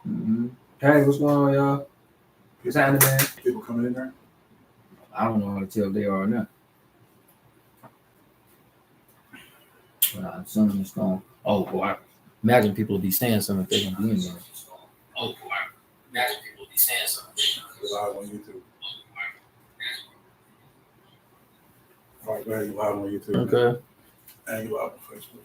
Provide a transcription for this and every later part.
Mm-hmm. Hey, what's going on, y'all? What's happening, man? People coming in there? I don't know how to tell if they are or not. But I assume it's going. Oh boy, imagine people will be saying something if they're gonna be in there. Oh boy, imagine people will be saying something. You're live on YouTube. All right, go ahead. You live on YouTube. Okay. And you live on Facebook.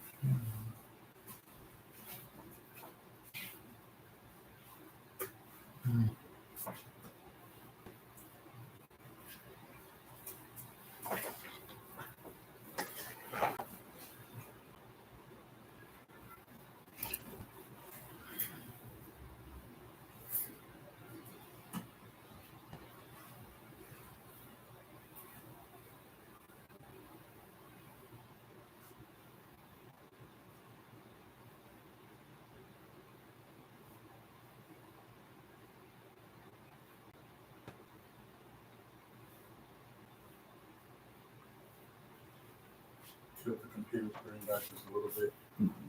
Flip the computer screen back just a little bit.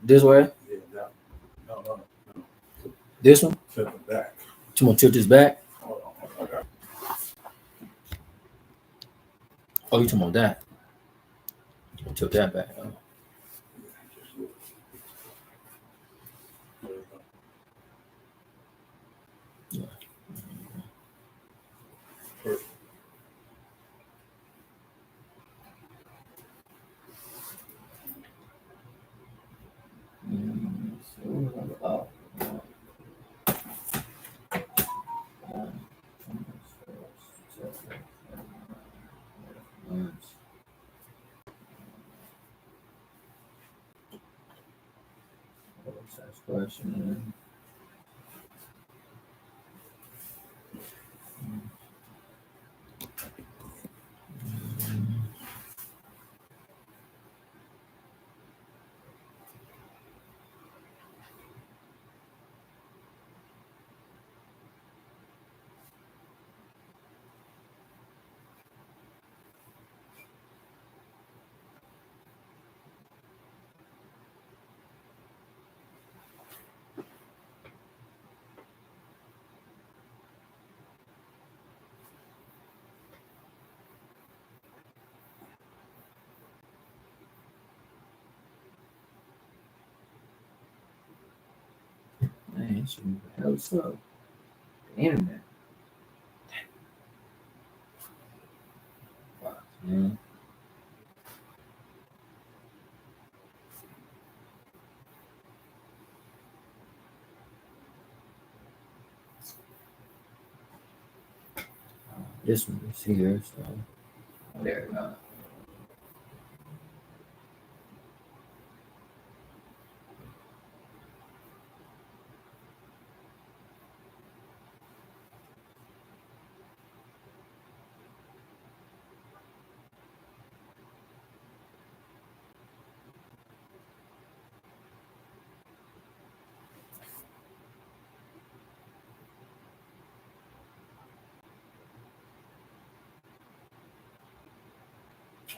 This way? Yeah, that. No. This one? Flip it back. You want to tilt this back? Hold on. Okay. Oh, you talking about that? Tilt that back. Oh. Yeah. Perfect. Oh. Question. Man, it's hell slow. The internet. Wow, man. This one is here, so there we go.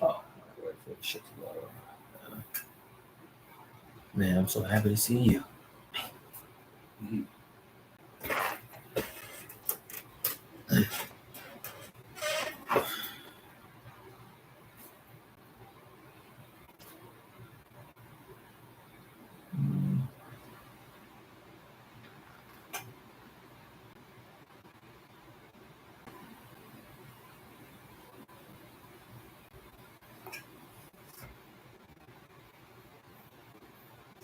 Oh, wait for the shit to load. Man, I'm so happy to see you.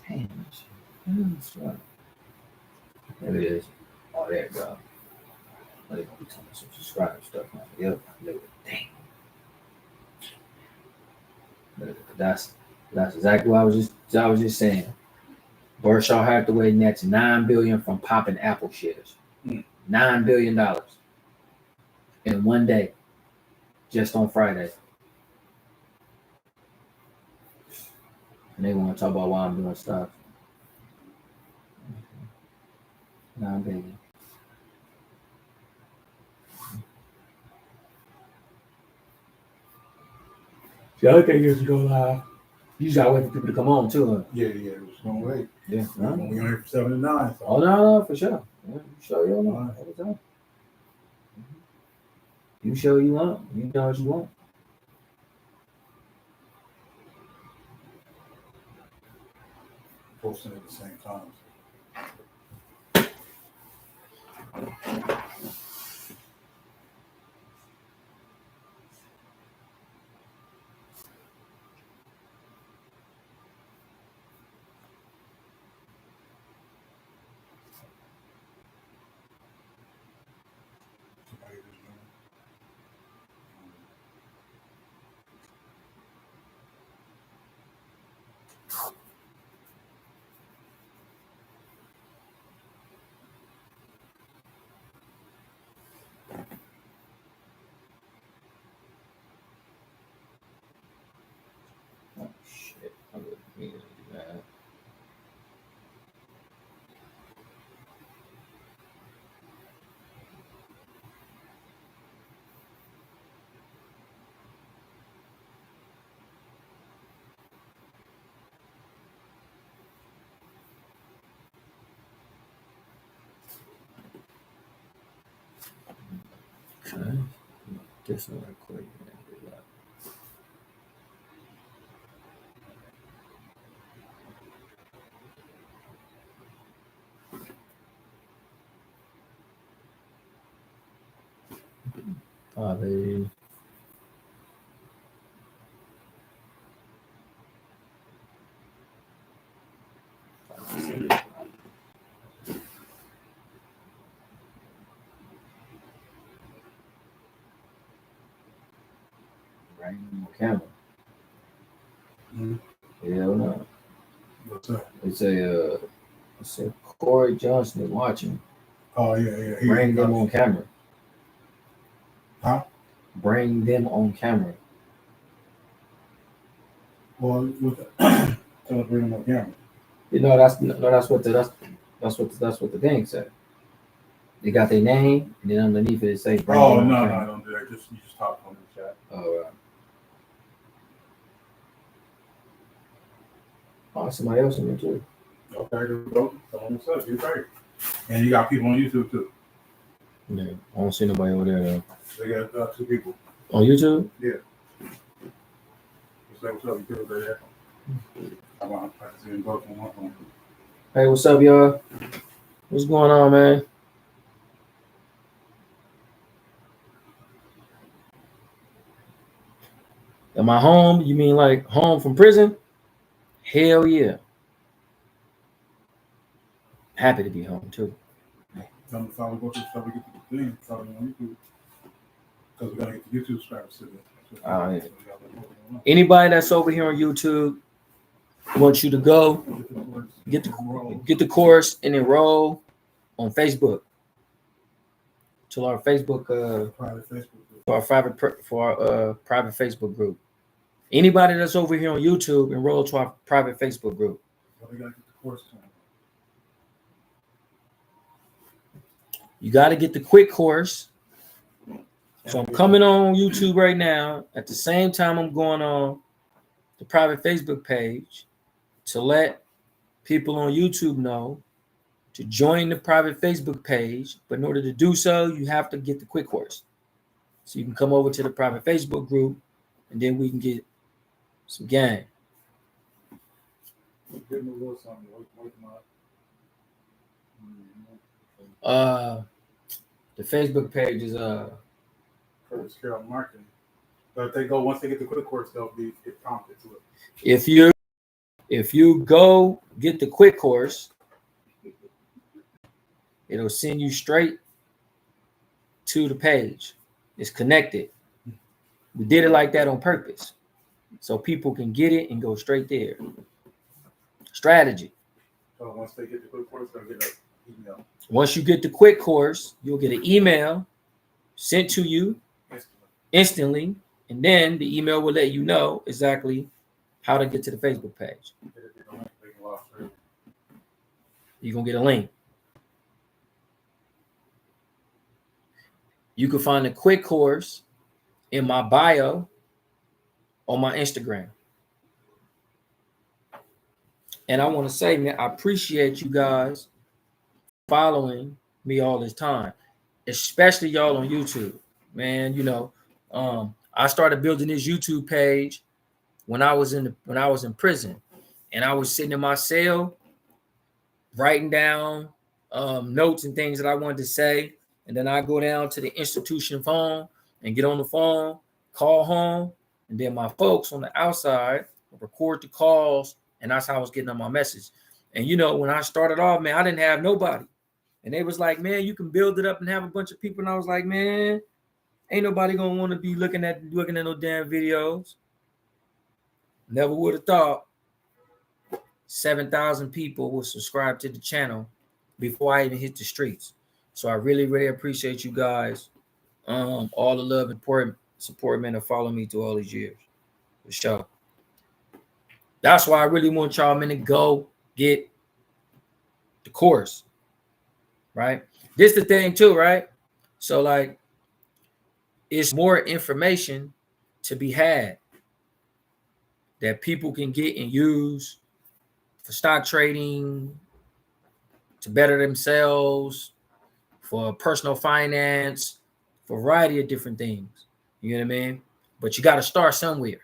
Damn, there it is. Oh, there you go. They're gonna be talking some subscriber stuff now. Yep, look at dang. That's exactly what I was just saying. Berkshire Hathaway nets $9 billion from popping Apple shares. $9 billion in one day, just on Friday. And they want to talk about why I'm doing stuff. $9 billion. The other thing is to go live. You just gotta wait for people to come on too. Huh? Yeah, it was gonna wait. Yeah. When we on here for 7 to 9. So. Oh no, for sure. Yeah, you show you want all the time. You show you want. You know what you want. Posting at the same time. Oh shit! I really need to do that. Okay. This one right quick. They right on camera. Mm-hmm. Hell no. What's that? It's a Corey Johnson is watching. Oh yeah. Bring them on camera. Huh? Bring them on camera. Well, with the, bring them on camera. You know that's what the thing said. They got their name and then underneath it say bring them on camera. No, don't do that. You just talk on the chat. Oh, right. Oh, somebody else in there too. Okay, go. You're right. And you got people on YouTube too. Yeah, I don't see nobody over there though. They got 2 people. On YouTube? Yeah. Say what's up, you feel there? I'm on practicing both on my phone. Hey, what's up, y'all? What's going on, man? Am I home? You mean like home from prison? Hell yeah. Happy to be home too. Tell them to follow, go to the stuff, we get the thing, follow me on YouTube. Because we gotta get the YouTube subscribers to this. Oh, yeah. Anybody that's over here on YouTube wants you to go get the course and enroll on Facebook. To our Facebook private Facebook group. For our private Facebook group. Anybody that's over here on YouTube, enroll to our private Facebook group. Well, they gotta get the course to them. You got to get the quick course. So I'm coming on YouTube right now. At the same time, I'm going on the private Facebook page to let people on YouTube know to join the private Facebook page. But in order to do so, you have to get the quick course. So you can come over to the private Facebook group, and then we can get some game. Give them a little something. Wake them up. The Facebook page is Curtis Carroll marketing. But if they go once they get the quick course, they'll get prompted to it. If you go get the quick course, it'll send you straight to the page. It's connected. We did it like that on purpose, so people can get it and go straight there. Strategy. So once they get the quick course, they'll get an email. Once you get the quick course, you'll get an email sent to you instantly, and then the email will let you know exactly how to get to the Facebook page. You're going to get a link. You can find the quick course in my bio on my Instagram. And I want to say, man, I appreciate you guys following me all this time, especially y'all on YouTube. Man, I started building this YouTube page when I was in prison, and I was sitting in my cell writing down notes and things that I wanted to say, and then I go down to the institution phone and get on the phone, call home, and then my folks on the outside record the calls, and that's how I was getting on my message. And when I started off, man, I didn't have nobody, and they was like, man, you can build it up and have a bunch of people, and I was like, man, ain't nobody gonna want to be looking at no damn videos. Never would have thought 7,000 people will subscribe to the channel before I even hit the streets. So I really, really appreciate you guys. All the love and support, man, to follow me through all these years. For sure. That's why I really want y'all, man, to go get the course. Right? This the thing too, right? So like, it's more information to be had that people can get and use for stock trading, to better themselves, for personal finance, for a variety of different things. You know what I mean? But you got to start somewhere.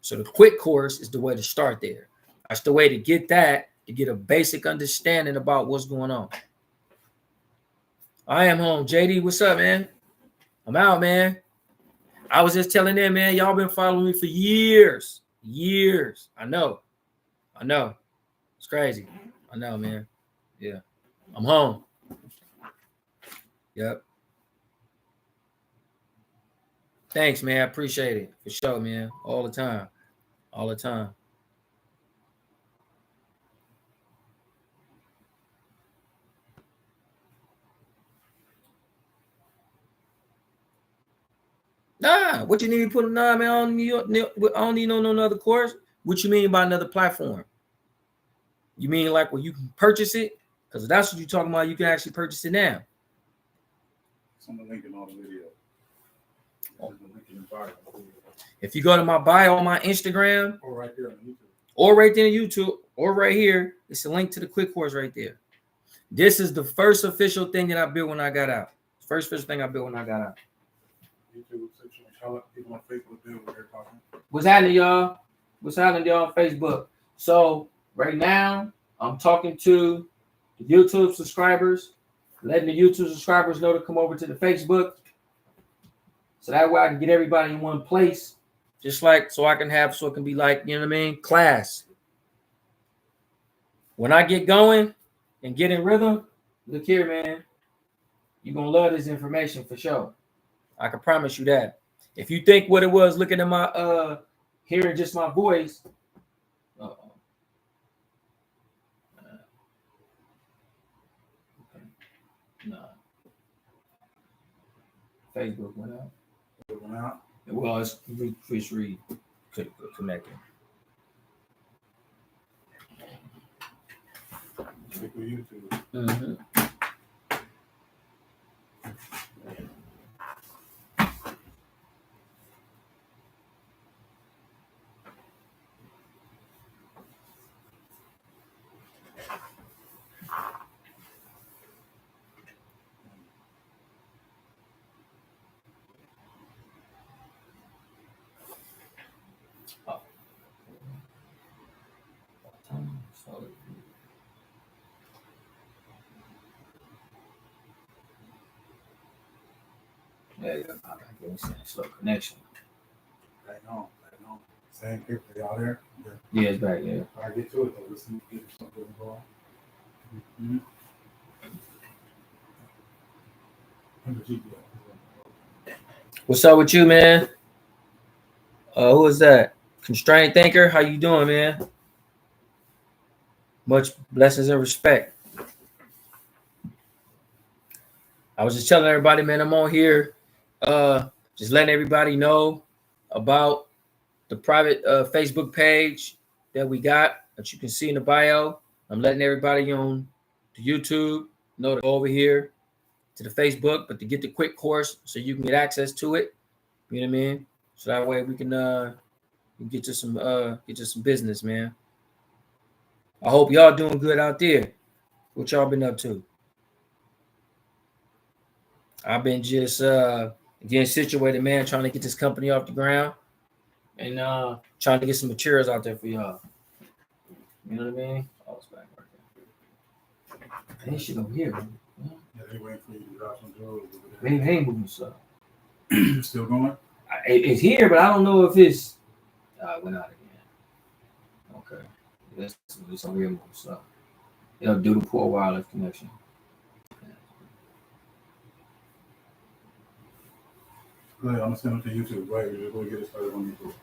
So the quick course is the way to start there. That's the way to get that, to get a basic understanding about what's going on. I am home. JD, what's up, man? I'm out, man. I was just telling them, man, y'all been following me for years. Years. I know. It's crazy. I know, man. Yeah. I'm home. Yep. Thanks, man. I appreciate it. For sure, man. All the time. All the time. Nah, what you need to put man? I don't need no other course. What you mean by another platform? You mean like where you can purchase it? Because that's what you're talking about. You can actually purchase it now. It's on the link in all the video. If you go to my bio on my Instagram, or right there on YouTube, or right there on YouTube, or right here, it's a link to the quick course right there. This is the first official thing that I built when I got out. First official thing I built when I got out. YouTube section. Shout out people on Facebook doing what they're talking. What's happening, y'all? What's happening, y'all, on Facebook? So right now, I'm talking to the YouTube subscribers, letting the YouTube subscribers know to come over to the Facebook. So that way I can get everybody in one place. Just like, so it can be like, you know what I mean? Class. When I get going and get in rhythm, look here, man. You're going to love this information for sure. I can promise you that. If you think what it was looking at my, hearing just my voice. Okay. No. Facebook went out. It went out. Well, it's Chris Reed connecting. Check with YouTube. Mm-hmm. Yeah, slow connection. Right on. Same picture, y'all there? Yeah, it's back. Yeah. I get to it though. Let's see if something involved. Mm-hmm. What's up with you, man? Who is that? Constrained Thinker. How you doing, man? Much blessings and respect. I was just telling everybody, man, I'm on here. Just letting everybody know about the private Facebook page that we got that you can see in the bio. I'm letting everybody on the YouTube know to go over here to the Facebook, but to get the quick course so you can get access to it. You know what I mean? So that way we can get you some business, man. I hope y'all doing good out there. What y'all been up to? I've been just getting situated, man, trying to get this company off the ground and trying to get some materials out there for y'all. You know what I mean? Oh, it's back right there. Hey, shit over here, man. Yeah, they waiting for you to drop some drugs over Maybe there. they ain't moving slow. Still going? It's here, but I don't know if it's. It went out again. Okay. It's over here moving slow. It'll do the poor wireless connection. Go ahead, I'm gonna send them to YouTube. Go ahead, just go get it started on YouTube.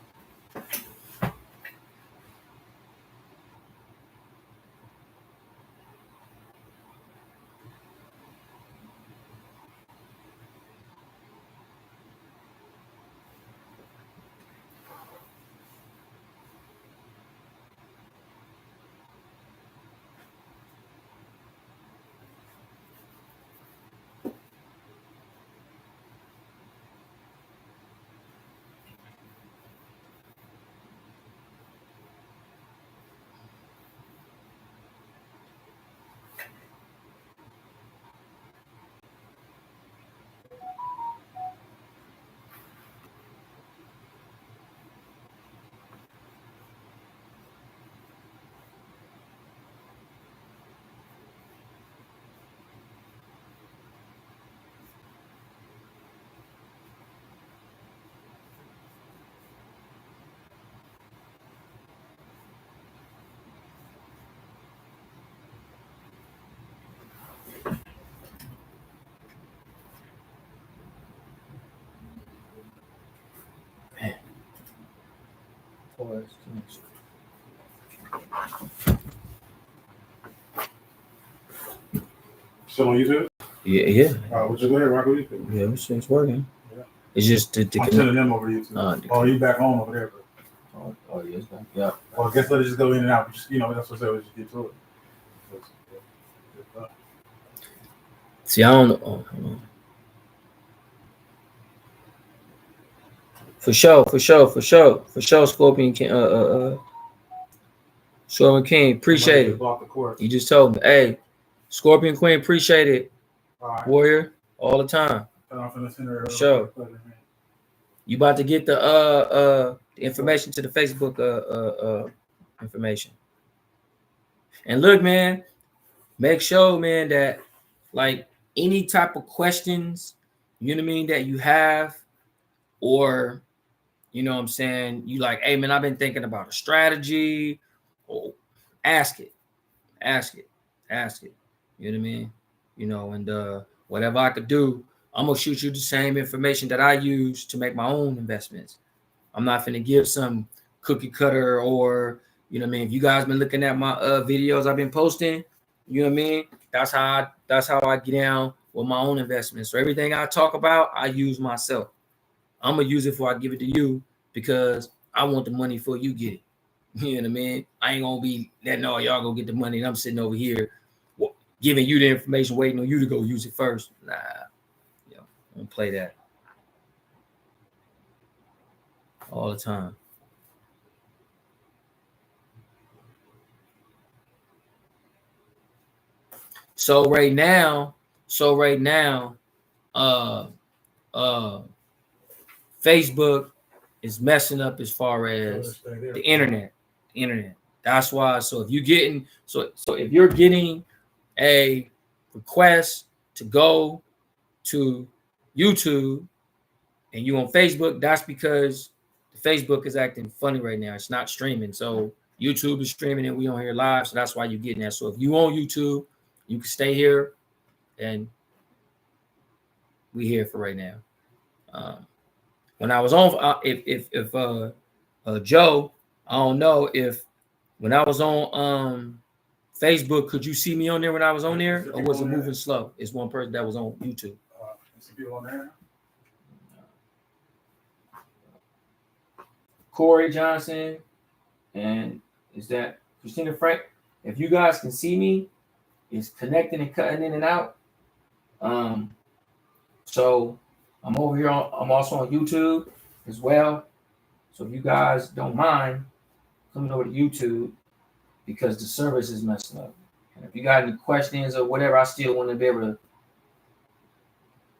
Still on YouTube? Yeah. We'll just go ahead, rock with YouTube. Yeah, it's working. Yeah. It's just I'm sending them over YouTube. You back home over there, bro. Oh, yeah, it's back. Yeah. Well, I guess let it just go in and out. Just, that's what I said. We just get to it. See, I don't know. Oh, hold on. For sure, Scorpion King. Scorpion King, appreciate it. You just told me, hey, Scorpion Queen, appreciate it. All right. Warrior, all the time. For sure. You about to get the information to the Facebook information. And look, man, make sure, man, that like any type of questions, you know what I mean, that you have, or you know what I'm saying, you like, hey man, I've been thinking about a strategy, or ask it. You know what I mean? And whatever I could do, I'm gonna shoot you the same information that I use to make my own investments. I'm not finna give some cookie cutter, or you know what I mean. If you guys been looking at my videos I've been posting, you know what I mean. That's how I get down with my own investments. So everything I talk about, I use myself. I'm gonna use it before I give it to you because I want the money before you get it. You know what I mean? I ain't gonna be letting all y'all go get the money and I'm sitting over here giving you the information, waiting on you to go use it first. Nah, I don't play that all the time. So right now, Facebook is messing up as far as the internet. That's why. So if you're getting a request to go to YouTube and you on Facebook, that's because the Facebook is acting funny right now. It's not streaming. So YouTube is streaming and we on here live. So that's why you're getting that. So if you on YouTube, you can stay here and we here for right now. When I was on, if Joe, I don't know if when I was on Facebook, could you see me on there when I was on there, or was it moving slow? It's one person that was on YouTube. On there. Corey Johnson, and is that Christina Frank? If you guys can see me, it's connecting and cutting in and out. So I'm over here. I'm also on YouTube as well. So if you guys don't mind coming over to YouTube because the service is messing up. And if you got any questions or whatever, I still want to be able to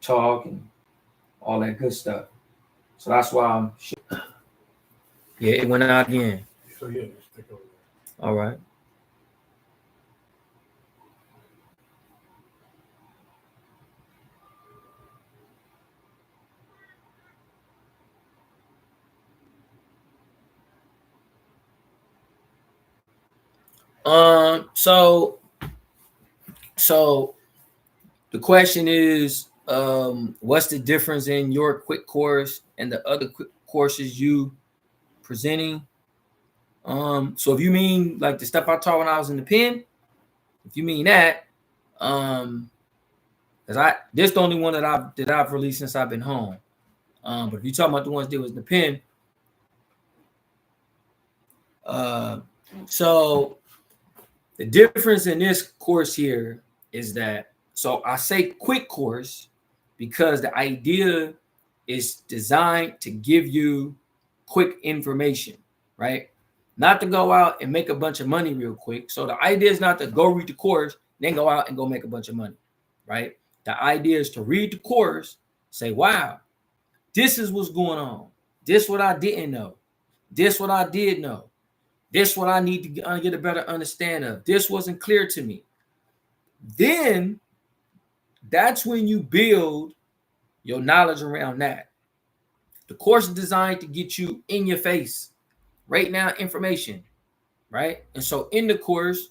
talk and all that good stuff. So that's why I'm. Yeah, it went out again. So yeah, just take over there. All right. So the question is, what's the difference in your quick course and the other quick courses you presenting? So if you mean like the stuff I taught when I was in the pen, if you mean that, because this is the only one that I've released since I've been home. But if you talking about the ones that was in the pen, so the difference in this course here is that, so I say quick course because the idea is designed to give you quick information, right? Not to go out and make a bunch of money real quick. So the idea is not to go read the course, then go out and go make a bunch of money, right? The idea is to read the course, say, wow, this is what's going on. This what I didn't know. This what I did know. This what I need to get a better understanding of. This wasn't clear to me. Then that's when you build your knowledge around that. The course is designed to get you in your face, right now, information, right? And so in the course,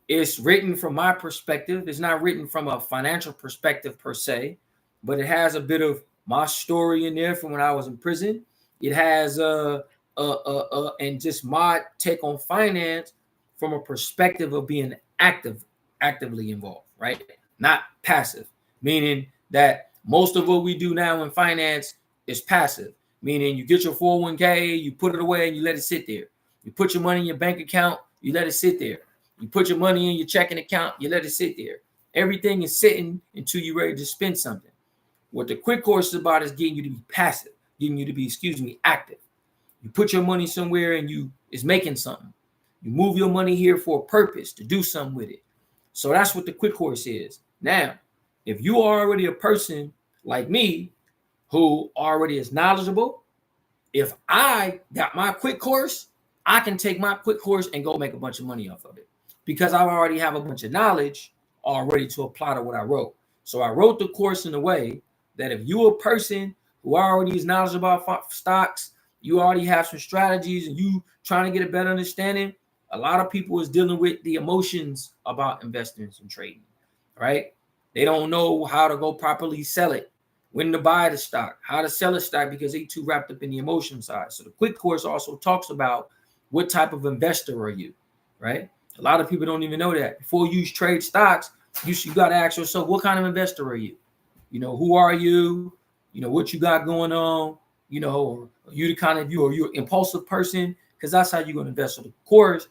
it's written from my perspective. It's not written from a financial perspective per se, but it has a bit of my story in there from when I was in prison. It has and just my take on finance from a perspective of being actively involved, right? Not passive, meaning that most of what we do now in finance is passive, meaning you get your 401k, you put it away and you let it sit there. You put your money in your bank account, you let it sit there. You put your money in your checking account, you let it sit there. Everything is sitting until you're ready to spend something. What the quick course is about is getting you to be passive, getting you to be, active. You put your money somewhere and it's making something. You move your money here for a purpose, to do something with it. So that's what the quick course is. Now, if you are already a person like me who already is knowledgeable, if I got my quick course, I can take my quick course and go make a bunch of money off of it because I already have a bunch of knowledge already to apply to what I wrote. So I wrote the course in a way that if you're a person who already is knowledgeable about stocks, you already have some strategies and you trying to get a better understanding, a lot of people is dealing with the emotions about investments and trading, right? They don't know how to go properly sell it, when to buy the stock, how to sell a stock because they too wrapped up in the emotion side. So the quick course also talks about what type of investor are you, right? A lot of people don't even know that. Before you trade stocks, you got to ask yourself, what kind of investor are you? You know, who are you? You know, what you got going on? You know, are you the kind of are you an impulsive person? Because that's how you're going to invest. So the course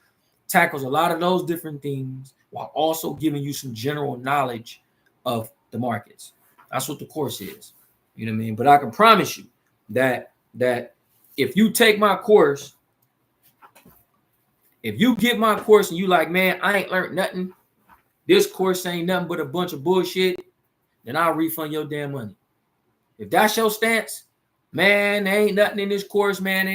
tackles a lot of those different things while also giving you some general knowledge of the markets. That's what the course is. You know what I mean? But I can promise you that if you take my course, if you get my course and you like, man, I ain't learned nothing, this course ain't nothing but a bunch of bullshit, then I'll refund your damn money. If that's your stance, man, there ain't nothing in this course, man.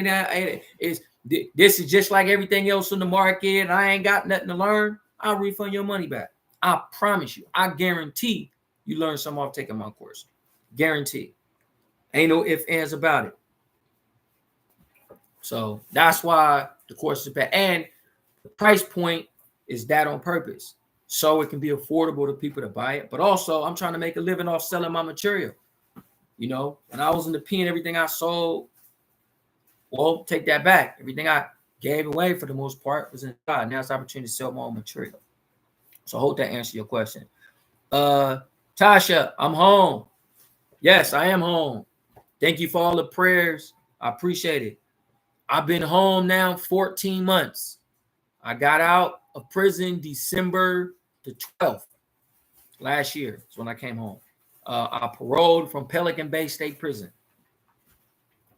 This is just like everything else in the market. I ain't got nothing to learn. I'll refund your money back. I promise you. I guarantee you learn something off taking my course. Guarantee. Ain't no ifs, ands about it. So that's why the course is bad. And the price point is that on purpose. So it can be affordable to people to buy it. But also, I'm trying to make a living off selling my material. You know, when I was in the pen, everything I sold, well, take that back. Everything I gave away for the most part was in God. Now it's an opportunity to sell my own material. So I hope that answers your question. Tasha, I'm home. Yes, I am home. Thank you for all the prayers. I appreciate it. I've been home now 14 months. I got out of prison December the 12th last year. That's when I came home. I paroled from Pelican Bay State Prison.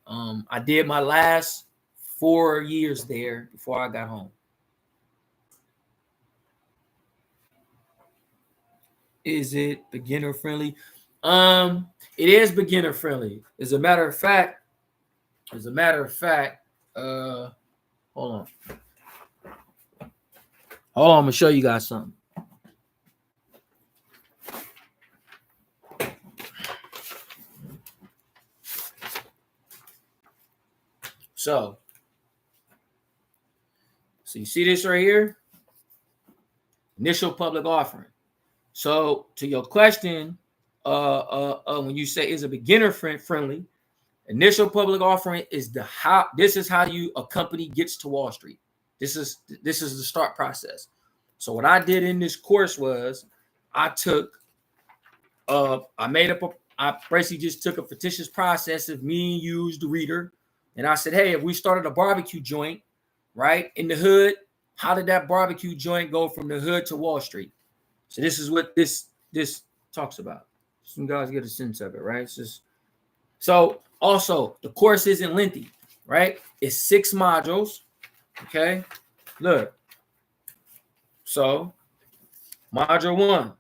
I did my last 4 years there before I got home. Is it beginner friendly? It is beginner friendly. As a matter of fact, hold on. Hold on, I'm gonna show you guys something. So you see this right here? Initial public offering. So to your question, when you say is a beginner friendly, initial public offering is this is how a company gets to Wall Street. This is the start process. So what I did in this course was I basically just took a fictitious process of me and you, the reader, and I said, hey, if we started a barbecue joint, right, in the hood, how did that barbecue joint go from the hood to Wall Street? So this is what this talks about. Some guys get a sense of it, right? So also the course isn't lengthy, right? It's 6 modules. Okay, look. So module 1,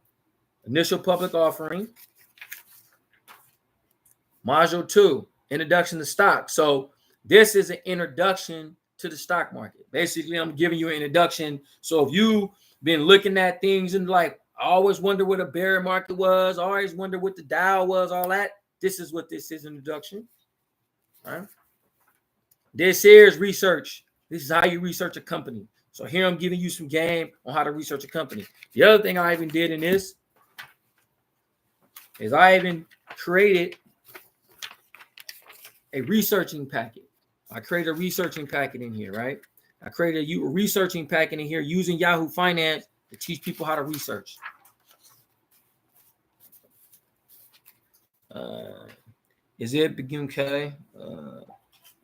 initial public offering. Module 2, introduction to stock. So this is an introduction to the stock market. Basically, I'm giving you an introduction. So if you've been looking at things and like, I always wonder what a bear market was, I always wonder what the Dow was, all that, this is what this is, introduction. All right. This here is research. This is how you research a company. So here I'm giving you some game on how to research a company. The other thing I even did in this is I even created a researching packet. I created a researching packet in here, right? I created a researching packet in here using Yahoo Finance to teach people how to research. Is it begin? Okay.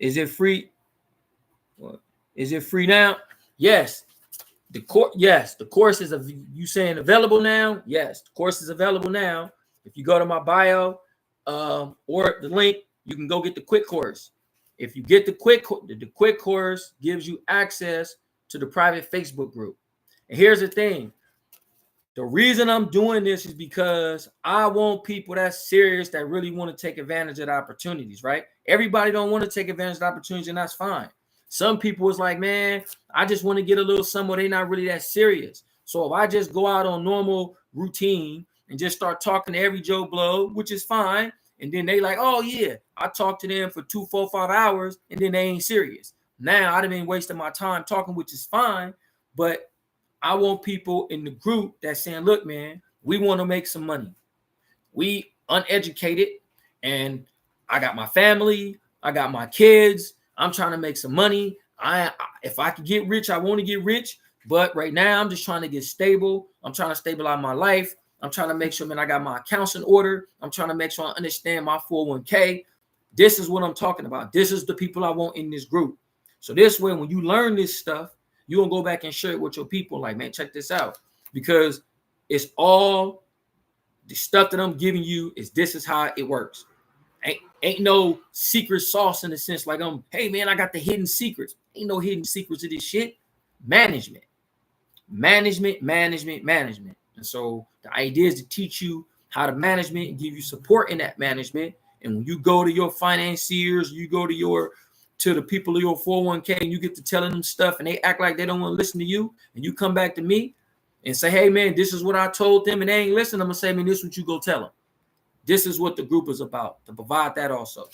Is it free? What? Is it free now? Yes. The course is you saying available now? Yes, the course is available now. If you go to my bio or the link, you can go get the quick course. If you get the quick course gives you access to the private Facebook group. And here's the thing. The reason I'm doing this is because I want people that's serious that really want to take advantage of the opportunities, right? Everybody don't want to take advantage of the opportunities, and that's fine. Some people is like, man, I just want to get a little somewhere. They're not really that serious. So if I just go out on normal routine and just start talking to every Joe Blow, which is fine, and then they like, oh yeah, I talked to them for 2, 4, 5 hours, and then they ain't serious. Now I'd have been wasting my time talking, which is fine, but I want people in the group that's saying, look, man, we want to make some money. We uneducated, and I got my family, I got my kids. I'm trying to make some money. If I could get rich, I want to get rich. But right now, I'm just trying to get stable. I'm trying to stabilize my life. I'm trying to make sure, man, I got my accounts in order. I'm trying to make sure I understand my 401k. This is what I'm talking about. This is the people I want in this group. So this way, when you learn this stuff, you gonna go back and share it with your people. Like, man, check this out. Because it's all the stuff that I'm giving you this is how it works. Ain't no secret sauce in the sense like hey man, I got the hidden secrets. Ain't no hidden secrets to this shit. Management. And so the idea is to teach you how to management and give you support in that management. And when you go to your financiers, you go to the people of your 401k and you get to telling them stuff and they act like they don't want to listen to you, and you come back to me and say, hey man, this is what I told them, and they ain't listening, I'm gonna say, man, this is what you go tell them. This is what the group is about, to provide that also.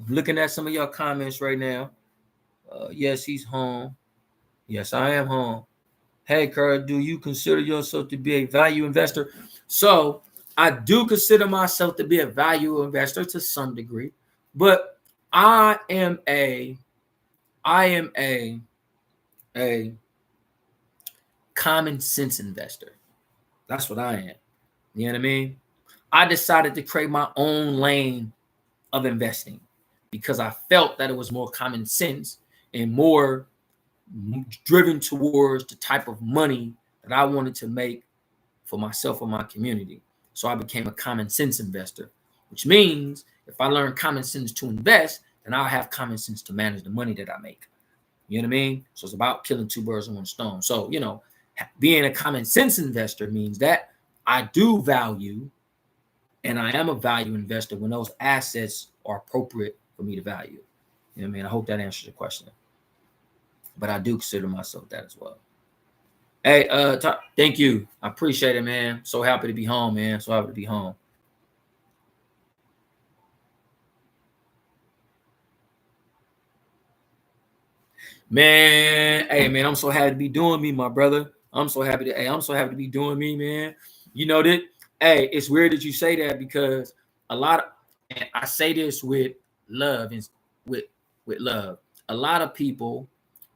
Looking at some of your comments right now. Yes, he's home. Yes, I am home. Hey, Curtis, do you consider yourself to be a value investor? So I do consider myself to be a value investor to some degree, but I am a common sense investor. That's what I am. You know what I mean? I decided to create my own lane of investing because I felt that it was more common sense and more driven towards the type of money that I wanted to make for myself and my community. So I became a common sense investor, which means if I learn common sense to invest, then I'll have common sense to manage the money that I make. You know what I mean? So it's about killing 2 birds with 1 stone. So, Being a common sense investor means that I do value, and I am a value investor when those assets are appropriate for me to value. You know what I mean? I hope that answers the question. But I do consider myself that as well. Hey, thank you. I appreciate it, man. So happy to be home, man. So happy to be home. Man, hey, man, I'm so happy to be doing me, my brother. I'm so happy to be doing me, man. You know that, hey, it's weird that you say that because and I say this with love and with love. A lot of people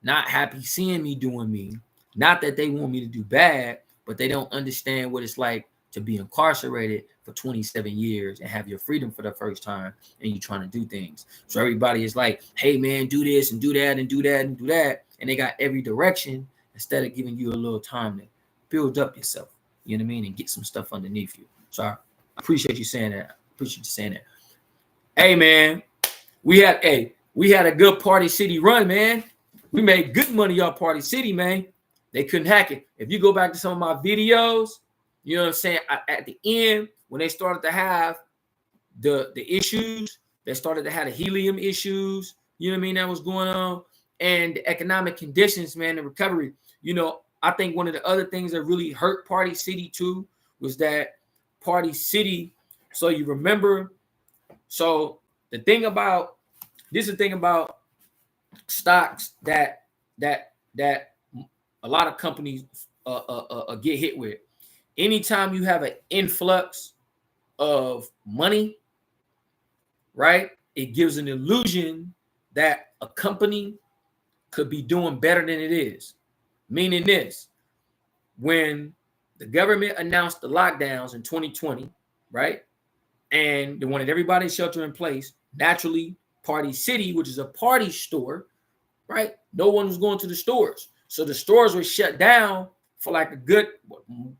not happy seeing me doing me. Not that they want me to do bad, but they don't understand what it's like to be incarcerated for 27 years and have your freedom for the first time, and you're trying to do things. So everybody is like, hey, man, do this and do that and do that and do that. And they got every direction instead of giving you a little time to build up yourself, you know what I mean, and get some stuff underneath you. So I appreciate you saying that. Hey, man, we had a good Party City run, man. We made good money off Party City, man. They couldn't hack it. If you go back to some of my videos, you know what I'm saying? At the end, when they started to have the issues, they started to have the helium issues, you know what I mean, that was going on, and the economic conditions, man, the recovery. You know, I think one of the other things that really hurt Party City too was that Party City, so you remember, so the thing about stocks that a lot of companies get hit with. Anytime you have an influx of money, right, it gives an illusion that a company could be doing better than it is. Meaning this, when the government announced the lockdowns in 2020, right, and they wanted everybody to shelter in place, naturally, Party City, which is a party store, right, no one was going to the stores. So the stores were shut down for like a good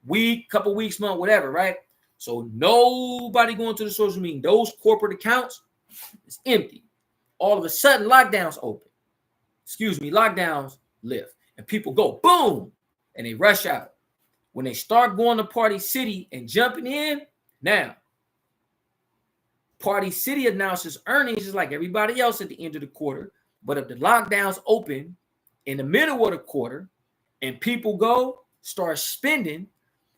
week, couple weeks, month, whatever, right? So nobody going to the stores. I mean, those corporate accounts is empty. All of a sudden, lockdowns lift, and people go boom, and they rush out. When they start going to Party City and jumping in, now Party City announces earnings just like everybody else at the end of the quarter. But if the lockdowns open in the middle of the quarter and people start spending,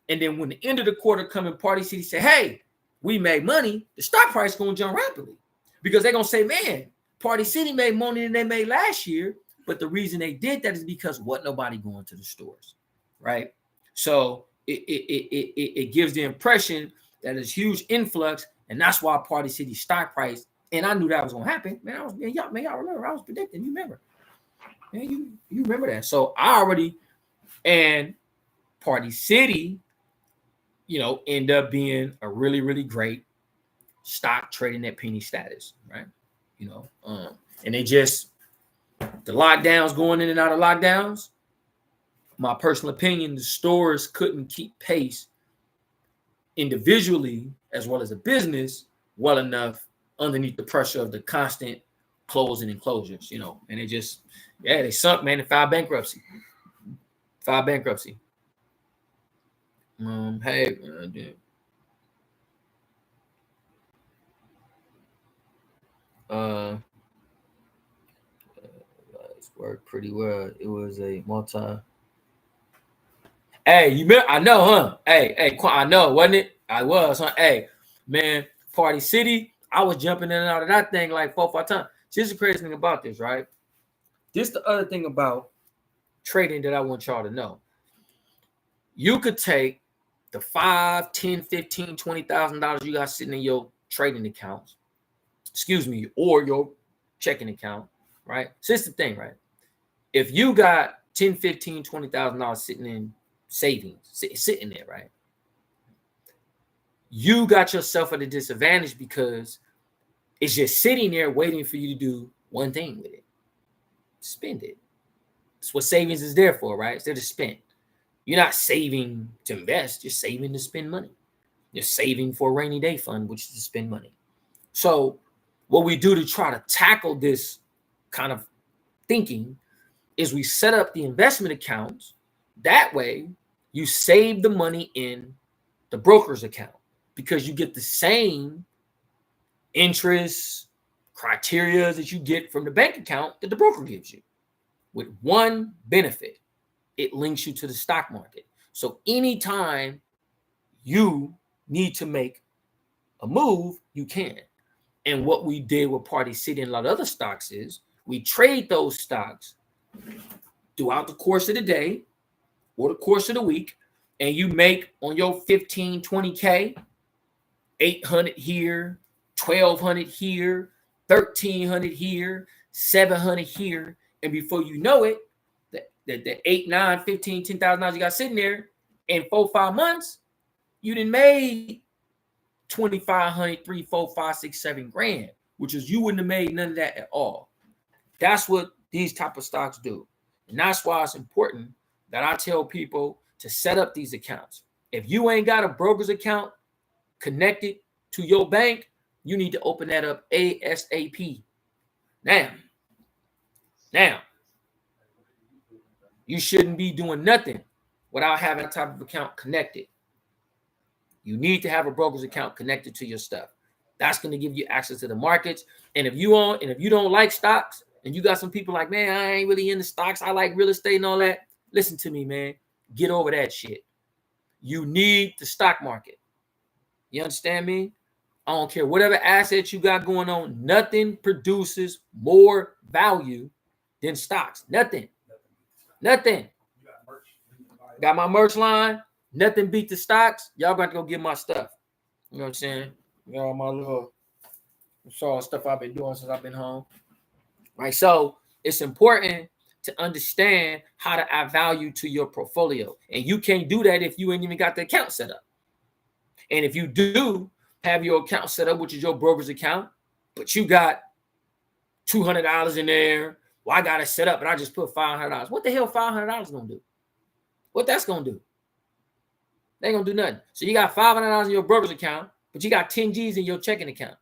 and then when the end of the quarter come in, Party City say, hey, we made money, the stock price is going to jump rapidly because they're going to say, man, Party City made more than they made last year. But the reason they did that is because wasn't nobody going to the stores, right? So it gives the impression that there's huge influx, and that's why Party City stock price, and I knew that was going to happen. Y'all remember, I was predicting, you remember. Man, you remember that. So and Party City, you know, end up being a really, really great stock trading at penny status, right? You know, and they just, the lockdowns, going in and out of lockdowns, my personal opinion, the stores couldn't keep pace individually as well as a business well enough underneath the pressure of the constant closing and closures, you know, and it just, they sunk, man, and filed bankruptcy. Hey, dude. It's worked pretty well. It was a multi. Hey, I know, huh? Hey, I know, wasn't it? I was, huh? Hey, man, Party City, I was jumping in and out of that thing like 4 or 5 times. Here's the crazy thing about this, right? This the other thing about trading that I want y'all to know. You could take the $5, $10, $15, $20,000 you got sitting in your trading accounts, or your checking account, right? So it's the thing, right? If you got $10, $15, $20,000 sitting in savings, sitting there, right? You got yourself at a disadvantage because it's just sitting there waiting for you to do one thing with it. Spend it. That's what savings is there for, right? It's there to spend. You're not saving to invest. You're saving to spend money. You're saving for a rainy day fund, which is to spend money. So what we do to try to tackle this kind of thinking is we set up the investment accounts That way, you save the money in the broker's account because you get the same interest criteria that you get from the bank account that the broker gives you, with one benefit: it links you to the stock market. So anytime you need to make a move, you can. And what we did with Party City and a lot of other stocks is we trade those stocks throughout the course of the day or the course of the week, and you make on your 15, 20K, 800 here, 1,200 here, 1,300 here, 700 here. And before you know it, the 8, 9, 15, $10,000 you got sitting there in 4-5 months, you done made 2,500, 3, 4, 5, 6, 7 grand, which is you wouldn't have made none of that at all. That's what these type of stocks do. And that's why it's important that I tell people to set up these accounts. If you ain't got a broker's account connected to your bank, you need to open that up ASAP. Now, you shouldn't be doing nothing without having that type of account connected. You need to have a broker's account connected to your stuff. That's going to give you access to the markets. And if you don't like stocks, and you got some people like, man, I ain't really into stocks, I like real estate and all that. Listen to me, man. Get over that shit. You need the stock market. You understand me? I don't care whatever assets you got going on. Nothing produces more value than stocks. Nothing. Got my merch line. Nothing beat the stocks. Y'all got to go get my stuff. You know what I'm saying? You know, my little stuff I've been doing since I've been home. Right. So it's important to understand how to add value to your portfolio. And you can't do that if you ain't even got the account set up. And if you do have your account set up, which is your broker's account, but you got $200 in there, well, I got it set up and I just put $500. What the hell $500 gonna do? What that's gonna do? They ain't gonna do nothing. So you got $500 in your broker's account, but you got 10 G's in your checking account.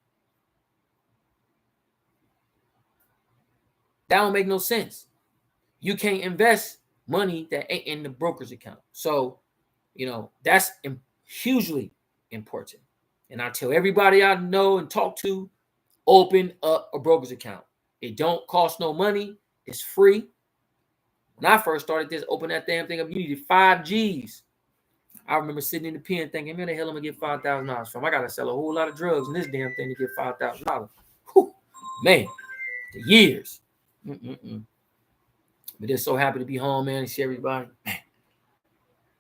That don't make no sense. You can't invest money that ain't in the broker's account. So, that's hugely important. And I tell everybody I know and talk to, open up a broker's account. It don't cost no money. It's free. When I first started this, open that damn thing up, you needed 5 G's. I remember sitting in the pen thinking, man, the hell am I going to get $5,000 from? I got to sell a whole lot of drugs in this damn thing to get $5,000. Man, the years. But just so happy to be home, man, and see everybody. Man,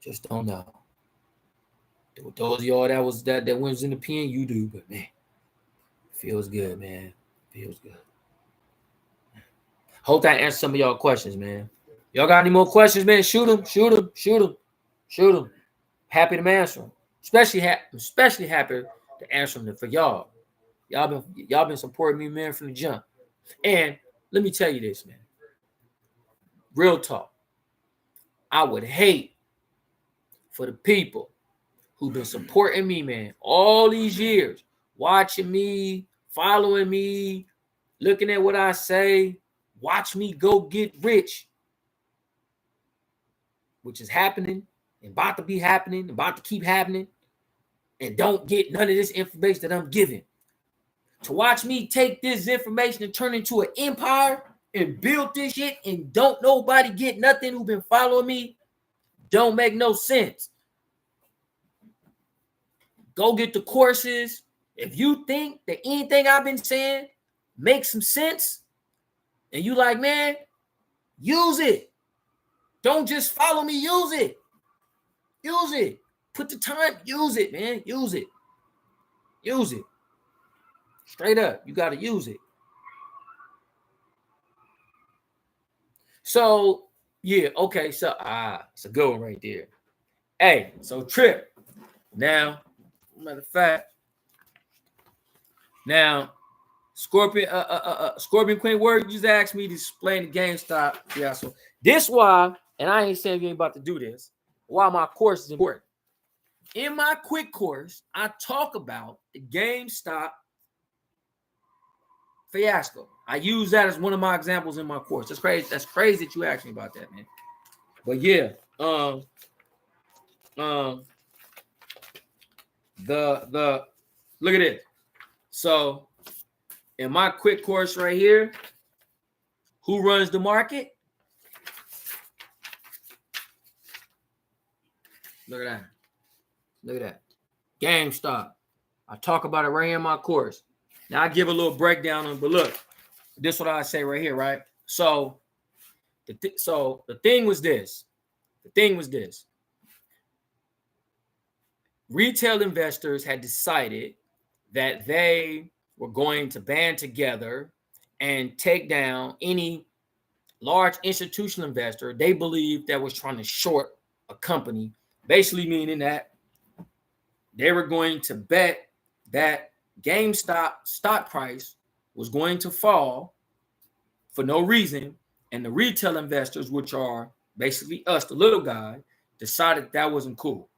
just don't know. Those of y'all that was in the pen, you do, but man, feels good, man. Feels good. Hope that answers some of y'all questions, man. Y'all got any more questions, man? Shoot them. Happy to answer them. Especially happy to answer them for y'all. Y'all been supporting me, man, from the jump. And let me tell you this, man. Real talk. I would hate for the people who've been supporting me, man, all these years, watching me, following me, looking at what I say, watch me go get rich, which is happening and about to be happening, about to keep happening, and don't get none of this information that I'm giving. To watch me take this information and turn into an empire and build this shit and don't nobody get nothing who been following me, don't make no sense. Go get the courses. If you think that anything I've been saying makes some sense and you like, man, use it. Don't just follow me. Use it. Use it. Put the time. Use it, man. Use it. Use it. Straight up. You got to use it. So, yeah. Okay. So, it's a good one right there. Hey, so Trip. Now, matter of fact, now, Scorpion Queen, word you just asked me to explain the GameStop. Yeah, so this why, and I ain't saying you ain't about to do this, why my course is important. In my quick course, I talk about the GameStop fiasco. I use that as one of my examples in my course. That's crazy. That's crazy that you asked me about that, man. But yeah, the look at it. So in my quick course right here, who runs the market? Look at that. Look at that. GameStop. I talk about it right here in my course. Now I give a little breakdown on, but look, this is what I say right here, right? So the thing was this. The thing was this. Retail investors had decided that they were going to band together and take down any large institutional investor they believed that was trying to short a company, basically meaning that they were going to bet that GameStop stock price was going to fall for no reason, and the retail investors, which are basically us, the little guy, decided that wasn't cool.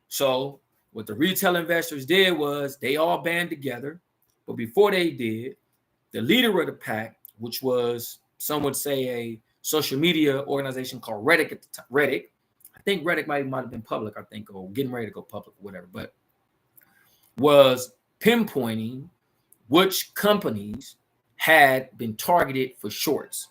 So what the retail investors did was they all band together, but before they did, the leader of the pack, which was, some would say, a social media organization called Reddit at the time. Reddit, I think Reddit might have been public, I think, or getting ready to go public, whatever, but was pinpointing which companies had been targeted for shorts.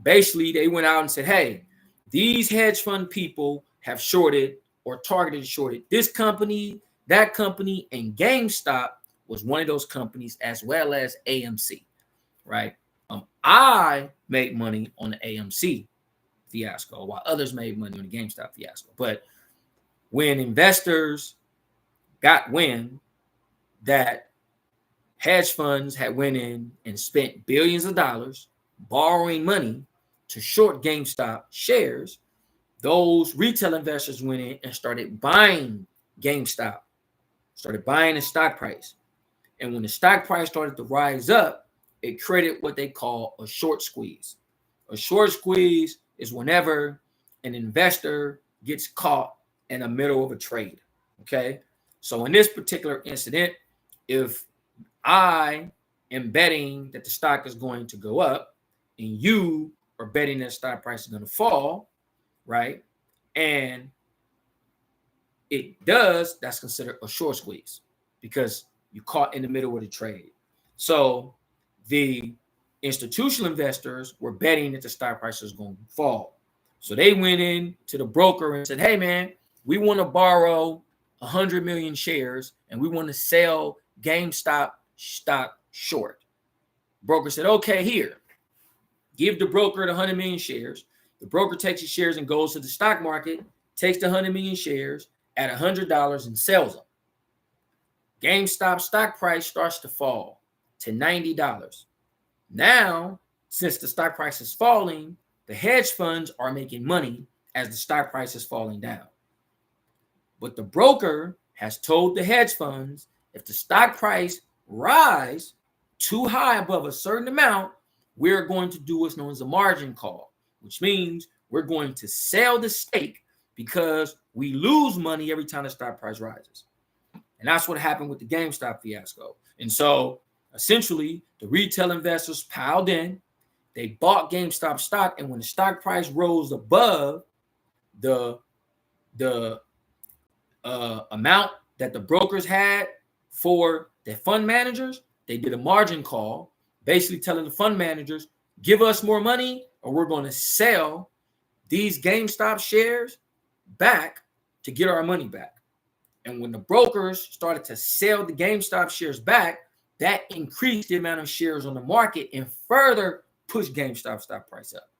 Basically, they went out and said, hey, these hedge fund people have shorted or targeted shorted this company, that company, and GameStop was one of those companies, as well as AMC, right? I made money on the AMC fiasco, while others made money on the GameStop fiasco. But when investors got wind that hedge funds had went in and spent billions of dollars borrowing money to short GameStop shares, those retail investors went in and started buying GameStop, started buying the stock price. And when the stock price started to rise up, it created what they call a short squeeze. A short squeeze is whenever an investor gets caught in the middle of a trade. Okay. So in this particular incident, if I am betting that the stock is going to go up and you are betting that stock price is going to fall, right? And it does, that's considered a short squeeze because you caught in the middle of the trade. So the institutional investors were betting that the stock price is going to fall. So they went in to the broker and said, hey, man, we want to borrow 100 million shares and we want to sell GameStop stock short. Broker said, okay, here, give the broker the 100 million shares. The broker takes the shares and goes to the stock market, takes the 100 million shares at $100 and sells them. GameStop stock price starts to fall to $90. Now, since the stock price is falling, the hedge funds are making money as the stock price is falling down. But the broker has told the hedge funds if the stock price rise too high above a certain amount, we're going to do what's known as a margin call, which means we're going to sell the stake because we lose money every time the stock price rises. And that's what happened with the GameStop fiasco. And so essentially, the retail investors piled in, they bought GameStop stock, and when the stock price rose above the amount that the brokers had for the fund managers, they did a margin call, basically telling the fund managers, give us more money or we're going to sell these GameStop shares back to get our money back. And when the brokers started to sell the GameStop shares back, that increased the amount of shares on the market and further pushed GameStop stock price up.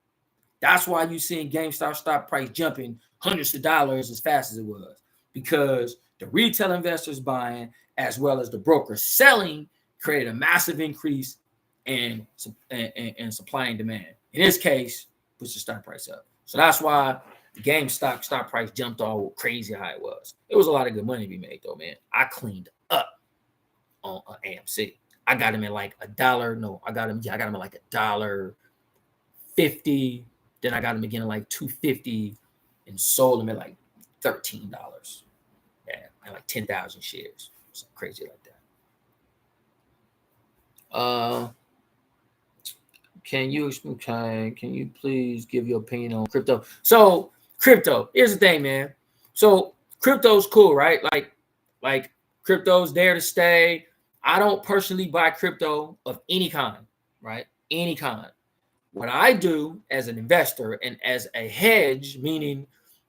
That's why you're seeing GameStop stock price jumping hundreds of dollars as fast as it was, because the retail investors buying as well as the brokers selling created a massive increase in supply and demand. In this case, pushed the stock price up. So that's why the GameStop stock price jumped all crazy high it was. It was a lot of good money to be made though, man. I cleaned up on AMC. I got him at like $1. No, I got him at like $1.50. Then I got him again at like $2.50 and sold him at like $13. Yeah, at like 10,000 shares. Something crazy like that. Can you please give your opinion on crypto? So crypto. Here's the thing, man. So crypto's cool, right? Like crypto's there to stay. I don't personally buy crypto of any kind, right? Any kind. What I do as an investor and as a hedge, meaning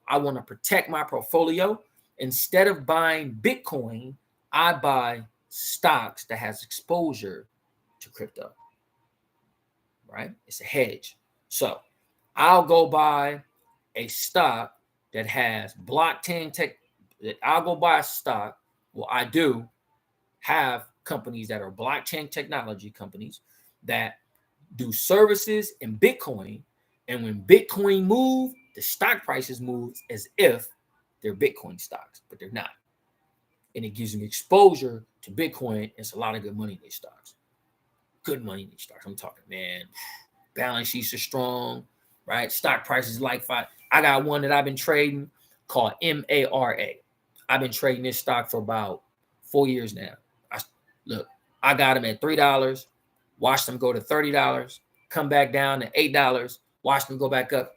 I want to protect my portfolio, instead of buying Bitcoin, I buy stocks that has exposure to crypto, right? It's a hedge. So I'll go buy a stock that has blockchain tech. I'll go buy a stock. Well, I do have companies that are blockchain technology companies that do services in Bitcoin. And when Bitcoin move, the stock prices move as if they're Bitcoin stocks, but they're not. And it gives me exposure to Bitcoin. It's a lot of good money in these stocks. Good money in these stocks. I'm talking, man, balance sheets are strong, right? Stock prices like five. I got one that I've been trading called MARA. I've been trading this stock for about 4 years now. I got them at $3, watched them go to $30, come back down to $8, watched them go back up.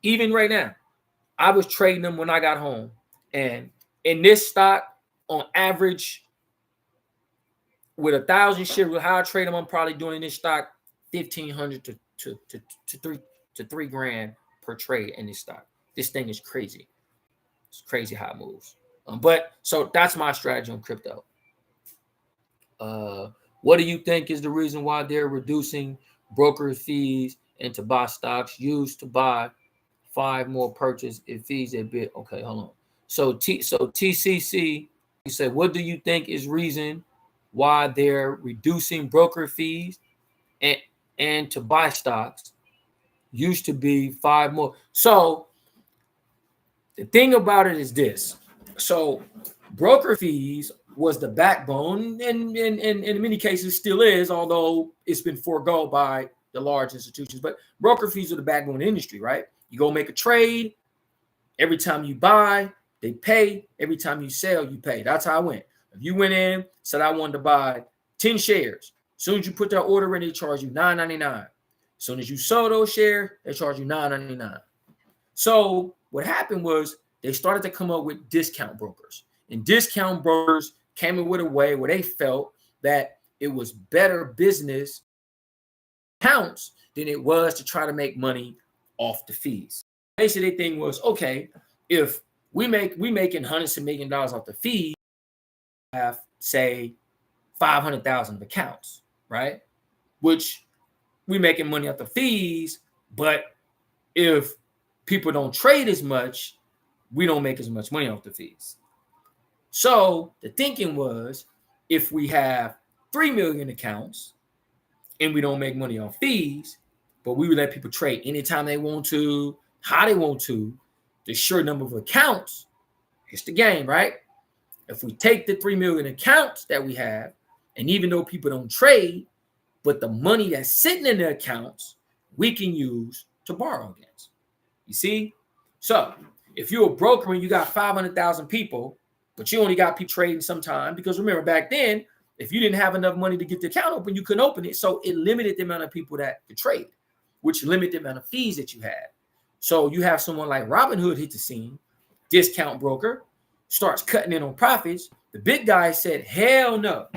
Even right now, I was trading them when I got home. And in this stock, on average, with 1,000 shares, with how I trade them, I'm probably doing in this stock $1,500 to $3 grand per trade in this stock. This thing is crazy. It's crazy how it moves. But so that's my strategy on crypto. What do you think is the reason why they're reducing broker fees and to buy stocks used to buy 5 more purchase if fees a bit? Okay, hold on. So TCC, you said, what do you think is reason why they're reducing broker fees and to buy stocks used to be 5 more? So the thing about it is this. So broker fees was the backbone, and in many cases still is, although it's been forego by the large institutions. But broker fees are the backbone of the industry, right? You go make a trade. Every time you buy, they pay. Every time you sell, you pay. That's how I went. If you went in, said I wanted to buy 10 shares, as soon as you put that order in, they charge you $9.99. As soon as you sold those shares, they charge you $9.99. So what happened was they started to come up with discount brokers. And discount brokers came in with a way where they felt that it was better business counts than it was to try to make money off the fees. Basically, their thing was, okay, if we making hundreds of million dollars off the fees, have say 500,000 of accounts, right? Which we making money off the fees, but if people don't trade as much, we don't make as much money off the fees. So the thinking was, if we have 3 million accounts and we don't make money on fees, but we would let people trade anytime they want to, how they want to, the sure number of accounts, it's the game, right? If we take the 3 million accounts that we have, and even though people don't trade, but the money that's sitting in the accounts, we can use to borrow against. You see? So if you're a broker and you got 500,000 people, but you only got people trading sometime, because remember back then, if you didn't have enough money to get the account open, you couldn't open it. So it limited the amount of people that could trade, which limited the amount of fees that you had. So you have someone like Robinhood hit the scene, discount broker, starts cutting in on profits. The big guy said, hell no,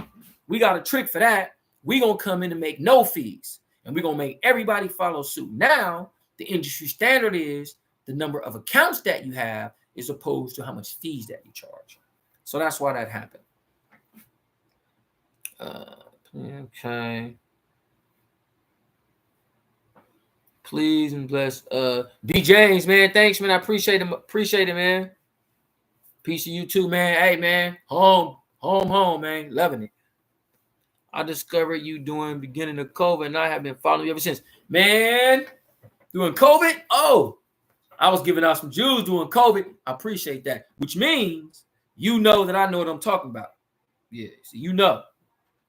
we got a trick for that. We're going to come in and make no fees, and we're going to make everybody follow suit. Now, the industry standard is the number of accounts that you have as opposed to how much fees that you charge. So that's why that happened. Okay. Please and bless. D James, man. Thanks, man. I appreciate it, man. Peace to you too, man. Hey, man. Home, man. Loving it. I discovered you during beginning of COVID, and I have been following you ever since. Man, during COVID? Oh, I was giving out some Jews during COVID. I appreciate that. Which means you know that I know what I'm talking about. Yeah, so you know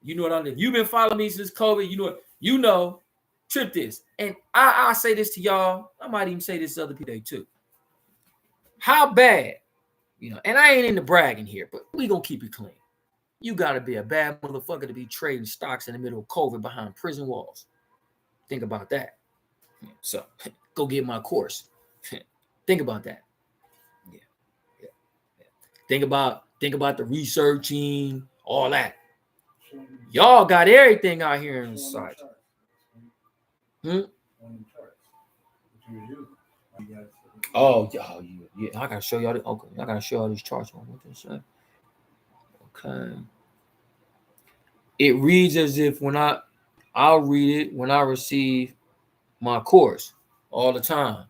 what I'm doing. If you've been following me since COVID, you know, trip this. And I say this to y'all. I might even say this to other people too. How bad, and I ain't into bragging here, but we gonna keep it clean. You gotta be a bad motherfucker to be trading stocks in the middle of COVID behind prison walls. Think about that. So go get my course. Think about that. Think about the researching, all that. Y'all got everything out here in the site. Oh, yeah. I gotta show y'all. Okay, I gotta show y'all these charts. What they say? Okay. It reads as if I'll read it when I receive my course all the time.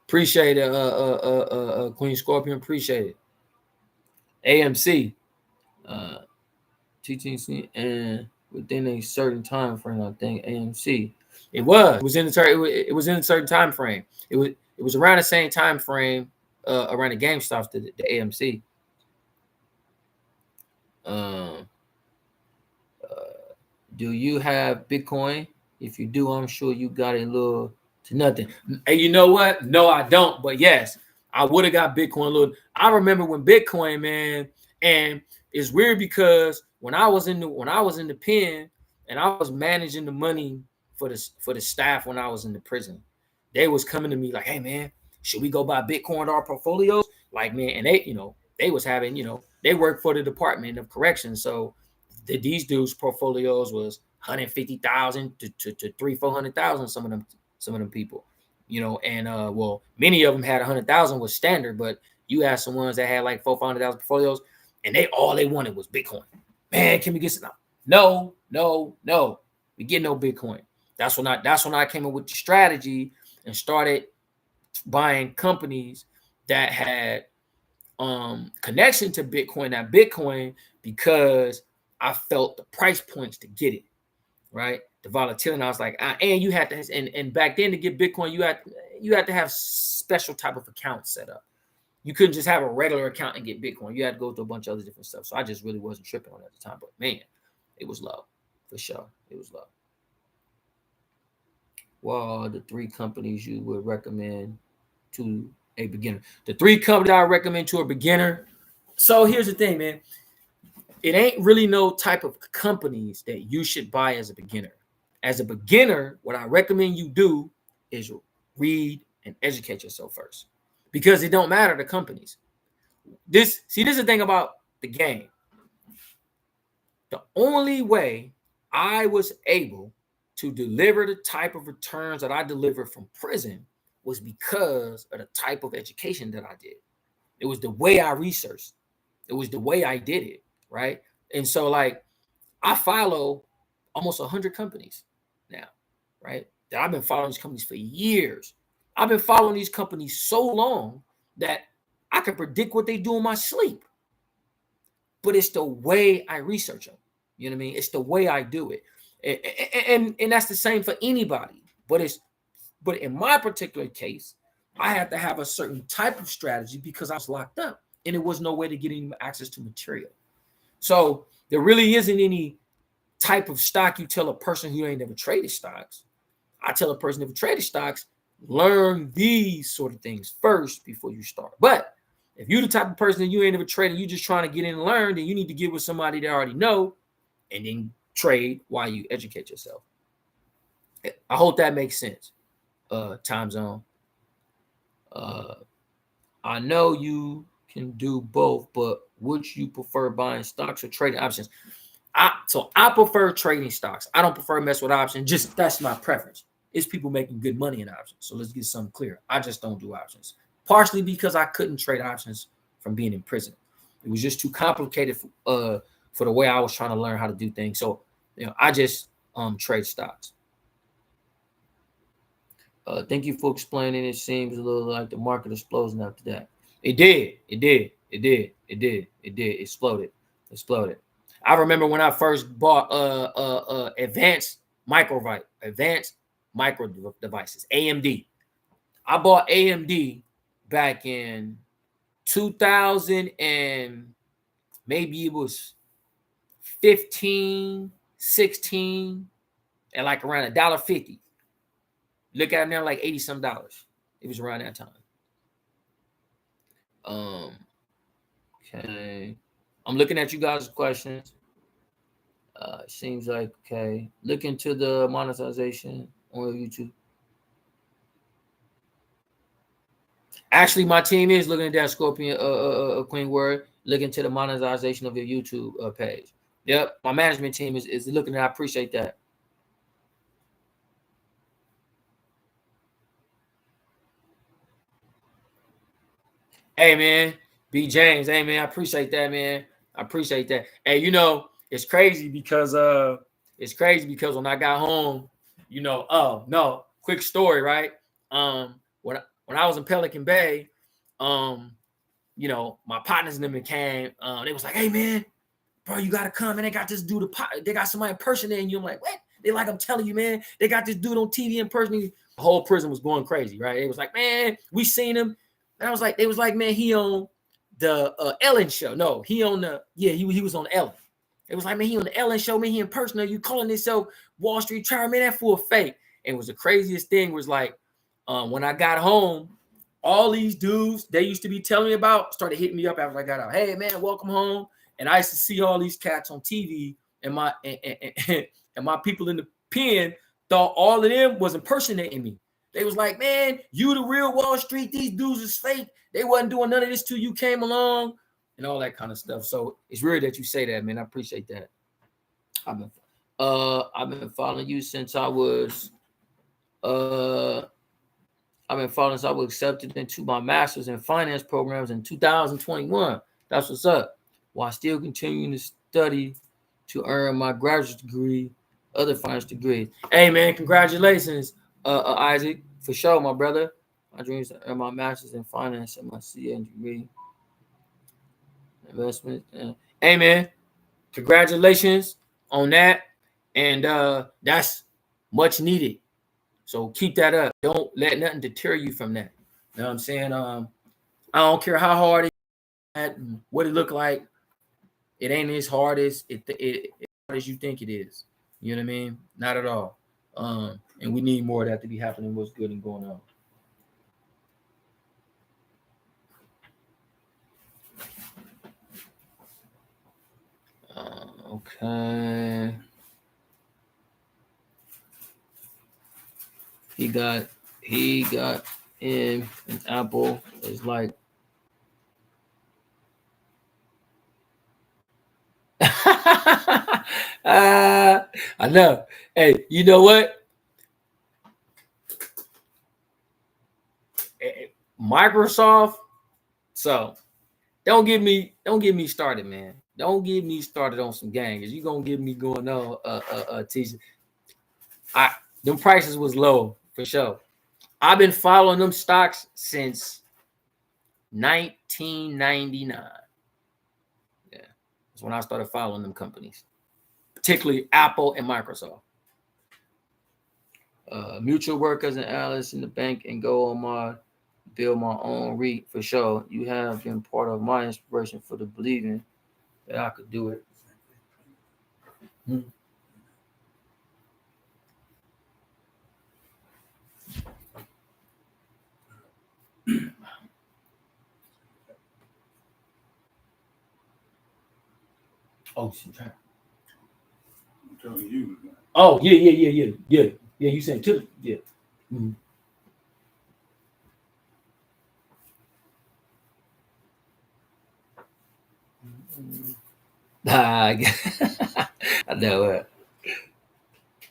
Appreciate it, Queen Scorpion. Appreciate it. AMC, TTC, and within a certain time frame, I think AMC. It was in a certain time frame. It was around the same time frame, around the GameStops, the AMC. Do you have Bitcoin? If you do, I'm sure you got a little to nothing. And you know what? No, I don't. But yes, I would have got Bitcoin a little. I remember when Bitcoin, man, and it's weird because when I was in the pen and I was managing the money for the staff when I was in the prison, they was coming to me like, "Hey, man, should we go buy Bitcoin to our portfolios?" Like, man, and they was having, they work for the Department of Corrections, so these dudes' portfolios was 150,000 to 300,000-400,000. Some of them people, and well, many of them had 100,000 was standard, but you had some ones that had like 400,000 portfolios, and all they wanted was Bitcoin. Man, can we get some? No, we get no Bitcoin. That's when I came up with the strategy and started buying companies that had connection to Bitcoin, because I felt the price points to get it, right? The volatility. And I was like, and you had to, and back then to get Bitcoin, you had to have special type of account set up. You couldn't just have a regular account and get Bitcoin. You had to go through a bunch of other different stuff. So I just really wasn't tripping on it at the time. But man, it was low for sure. It was low. Well, the 3 companies you would recommend to a beginner. The 3 companies I recommend to a beginner. So here's the thing, man. It ain't really no type of companies that you should buy as a beginner. As a beginner, what I recommend you do is read and educate yourself first, because it don't matter the companies. This is the thing about the game. The only way I was able to deliver the type of returns that I delivered from prison was because of the type of education that I did. It was the way I researched. It was the way I did it. Right. And so, like, I follow almost 100 companies now, right? That I've been following these companies for years. I've been following these companies so long that I can predict what they do in my sleep. But it's the way I research them. You know what I mean? It's the way I do it. And that's the same for anybody. But in my particular case, I had to have a certain type of strategy because I was locked up and there was no way to get any access to material. So there really isn't any type of stock you tell a person who ain't never traded stocks. I tell a person who never traded stocks, learn these sort of things first before you start. But if you're the type of person that you ain't never traded, you just trying to get in and learn, then you need to get with somebody that already know and then trade while you educate yourself. I hope that makes sense. Time zone. I know you can do both, but would you prefer buying stocks or trading options? I prefer trading stocks. I don't prefer mess with options. Just that's my preference. It's people making good money in options. So let's get something clear. I just don't do options. Partially because I couldn't trade options from being in prison. It was just too complicated for the way I was trying to learn how to do things. So I just trade stocks. Thank you for explaining. It seems a little like the market explosion after that. It did. It exploded. I remember when I first bought advanced micro devices, AMD. I bought AMD back in 2000 and maybe it was 15, 16, and like around $1.50. Look at it now, like $80-some. It was around that time. Okay. I'm looking at you guys' questions. Seems like okay. Look into the monetization on YouTube. Actually, my team is looking at that, Scorpion, Queen Word, looking to the monetization of your YouTube page. Yep, my management team is looking at. I appreciate that. Hey man, B James. Hey man, I appreciate that, man. I appreciate that. Hey, you know, it's crazy because when I got home, you know, oh no, quick story, right? When I was in Pelican Bay, you know, my partners and them came, they was like, hey man, bro, you gotta come, and they got this dude, they got somebody impersonating you. I'm like, what? They like, I'm telling you, man, they got this dude on TV impersonating. The whole prison was going crazy, right? It was like, man, we seen him. And I was like, they was like, man, he on the Ellen show. No, he on the, yeah, he was on Ellen. It was like, man, he on the Ellen show, man, he impersonating you, calling himself Wall Street Charmer, man, that fool fake. And it was the craziest thing was like, when I got home, all these dudes they used to be telling me about started hitting me up after I got out. Hey man, welcome home. And I used to see all these cats on TV, and my and my people in the pen thought all of them was impersonating me. They was like, man, you the real Wall Street. These dudes is fake. They wasn't doing none of this till you came along, and all that kind of stuff. So it's weird that you say that, man. I appreciate that. I've been following you since I was accepted into my master's in finance programs in 2021. That's what's up. While still continuing to study to earn my graduate degree, other finance degrees. Hey man, congratulations, Isaac, for sure, my brother. My dream is to earn my master's in finance and my CA degree. Investment. Hey man, congratulations on that, and that's much needed. So keep that up. Don't let nothing deter you from that. You know what I'm saying? I don't care how hard it is, what it look like. It ain't as hard as as you think it is. You know what I mean? Not at all. And we need more of that to be happening. What's good and going on? Okay. He got in an Apple. It's like I know. Hey, you know what? Microsoft. So don't get me started, man. Don't get me started on some gangs. You gonna get me going on teaching. Them prices was low for sure. I've been following them stocks since 1999. Yeah, that's when I started following them companies, particularly Apple and Microsoft. Mutual workers and Alice in the bank and go on my build my own REIT for sure. You have been part of my inspiration for the believing that I could do it. Oh, shit. I'm telling you. Oh, yeah. You said too. Yeah. Mm-hmm. I know it.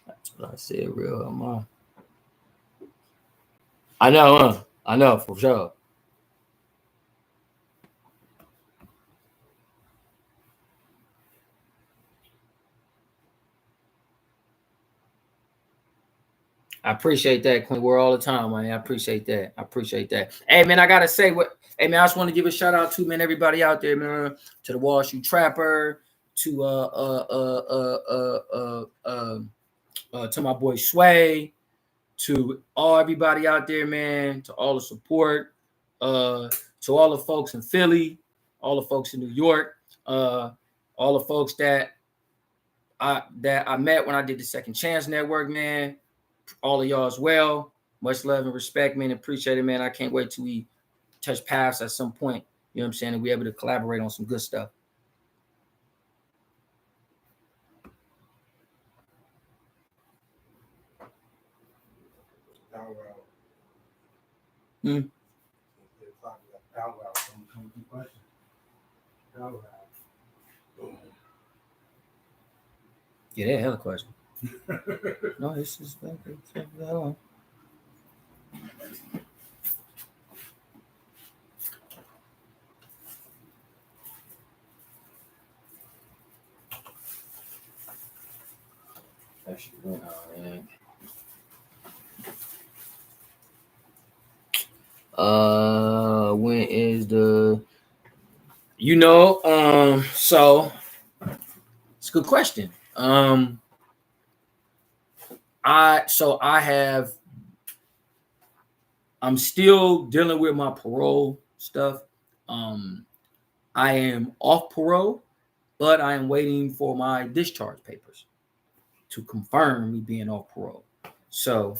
That's what I said, real. I know, I know for sure. I appreciate that, Queen. We're all the time, man. I appreciate that. Hey, man, I gotta say what. Hey, man, I just want to give a shout out to everybody out there, man. To the Wall Street Trapper, to to my boy Sway, to everybody out there, man. To all the support, to all the folks in Philly, all the folks in New York, all the folks that I met when I did the Second Chance Network, man. All of y'all as well. Much love and respect, man. Appreciate it, man. I can't wait till we touch paths at some point. You know what I'm saying? And we're able to collaborate on some good stuff. Out loud. Come to question. Out loud. Yeah, they hella question. No, it's just hold on. That shit went on, man. When is the so it's a good question. I'm still dealing with my parole stuff. I am off parole, but I am waiting for my discharge papers to confirm me being off parole. So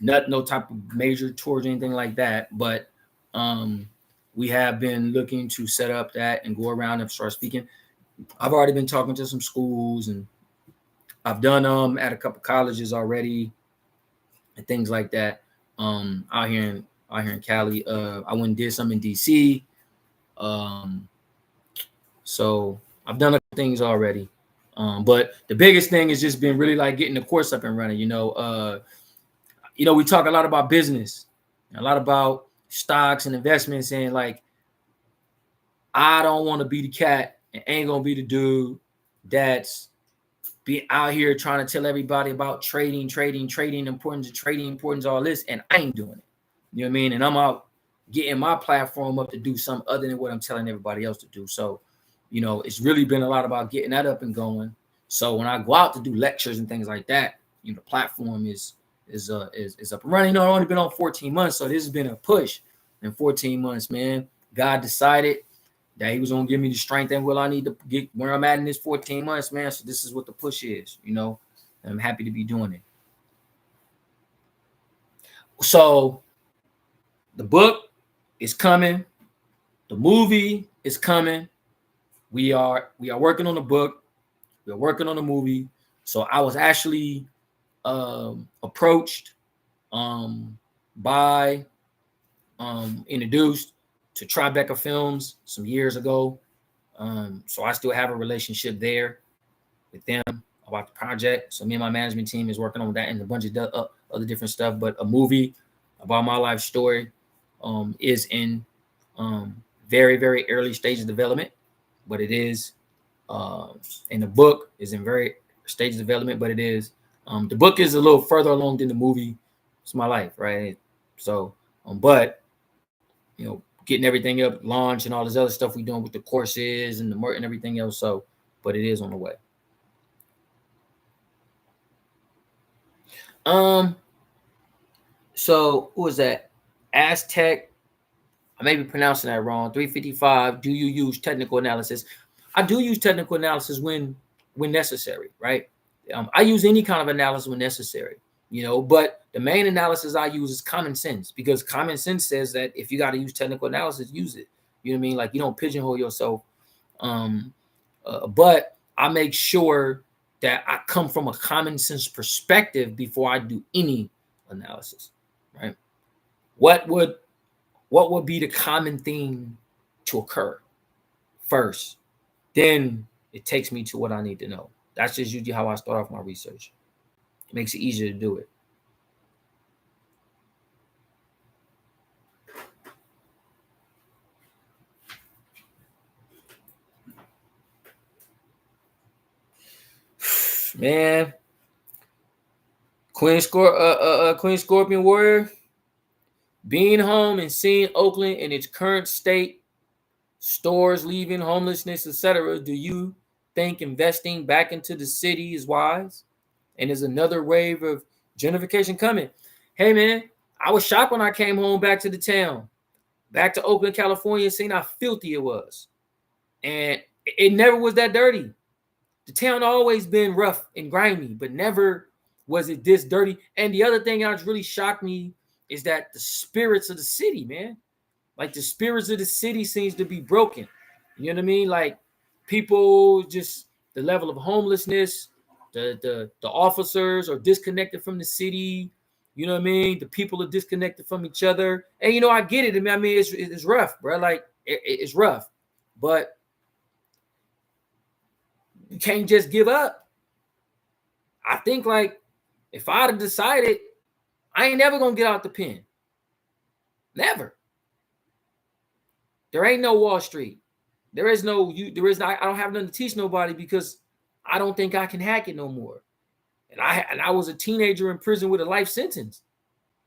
no type of major tours or anything like that, but we have been looking to set up that and go around and start speaking. I've already been talking to some schools, and I've done at a couple colleges already and things like that. Out here in Cali. I went and did some in DC. So I've done a couple things already. But the biggest thing has just been really like getting the course up and running. We talk a lot about business, a lot about stocks and investments, and like I don't want to be the cat and ain't gonna be the dude that's be out here trying to tell everybody about trading, importance of trading, importance of all this, and I ain't doing it. You know what I mean? And I'm out getting my platform up to do something other than what I'm telling everybody else to do. So, it's really been a lot about getting that up and going. So when I go out to do lectures and things like that, the platform is up and running. I've only been on 14 months, so this has been a push in 14 months, man. God decided that he was going to give me the strength and will I need to get where I'm at in this 14 months, man. So this is what the push is, and I'm happy to be doing it. So the book is coming. The movie is coming. We are working on the book. We are working on the movie. So I was actually approached by introduced to Tribeca Films some years ago. So I still have a relationship there with them about the project. So me and my management team is working on that and a bunch of other different stuff. But a movie about my life story is in very, very early stage of development. But it is, and the book is in very stage of development. But it is, the book is a little further along than the movie. It's my life, right? So, but getting everything up, launch, and all this other stuff we're doing with the courses and the merch and everything else. So, but it is on the way. So who was that? Aztec. I may be pronouncing that wrong. 355. Do you use technical analysis? I do use technical analysis when necessary, right? I use any kind of analysis when necessary, but the main analysis I use is common sense, because common sense says that if you got to use technical analysis, use it. You know what I mean? Like, you don't pigeonhole yourself. But I make sure that I come from a common sense perspective before I do any analysis, right? What would be the common thing to occur first? Then it takes me to what I need to know. That's just usually how I start off my research. It makes it easier to do it. Man, Queen Scorpion Warrior, being home and seeing Oakland in its current state, stores leaving, homelessness, etc. Do you think investing back into the city is wise? And is another wave of gentrification coming? Hey man, I was shocked when I came home back to the town, back to Oakland, California, seeing how filthy it was. And it never was that dirty. The town always been rough and grimy, but never was it this dirty. And the other thing that really shocked me is that the spirits of the city, man, like the spirits of the city seems to be broken. You know what I mean? Like people, just the level of homelessness, the officers are disconnected from the city. You know what I mean? The people are disconnected from each other. And, you know, I get it. I mean, it's rough, bro. Like, it's rough. But you can't just give up. I think, like, if I'd have decided I ain't never going to get out the pen. Never. There ain't no Wall Street. I don't have nothing to teach nobody because I don't think I can hack it no more. And I was a teenager in prison with a life sentence.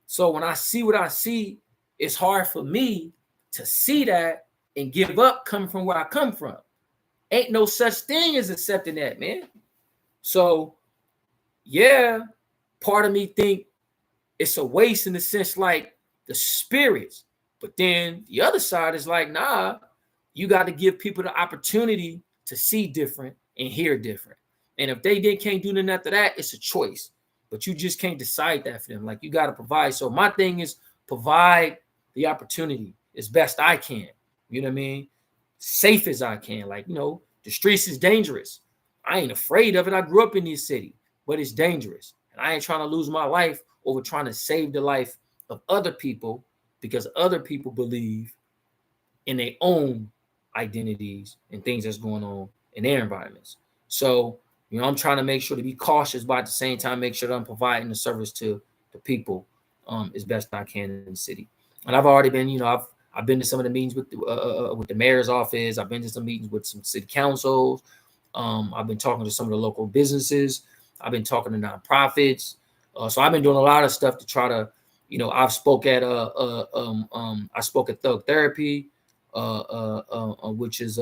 So when I see what I see, it's hard for me to see that and give up coming from where I come from. Ain't no such thing as accepting that, man. So, yeah, part of me think it's a waste in the sense like the spirits. But then the other side is like, nah, you got to give people the opportunity to see different and hear different. And if they can't do nothing after that, it's a choice. But you just can't decide that for them. Like, you got to provide. So my thing is provide the opportunity as best I can. You know what I mean? Safe as I can. Like, you know, the streets is dangerous. I ain't afraid of it. I grew up in this city, but it's dangerous. And I ain't trying to lose my life over trying to save the life of other people because other people believe in their own identities and things that's going on in their environments. So, you know, I'm trying to make sure to be cautious, but at the same time, make sure that I'm providing the service to the people as best I can in the city. And I've already been, you know, I've been to some of the meetings with the mayor's office. I've been to some meetings with some city councils. I've been talking to some of the local businesses. I've been talking to nonprofits. So I've been doing a lot of stuff to try to, you know, I spoke at Thug Therapy, which is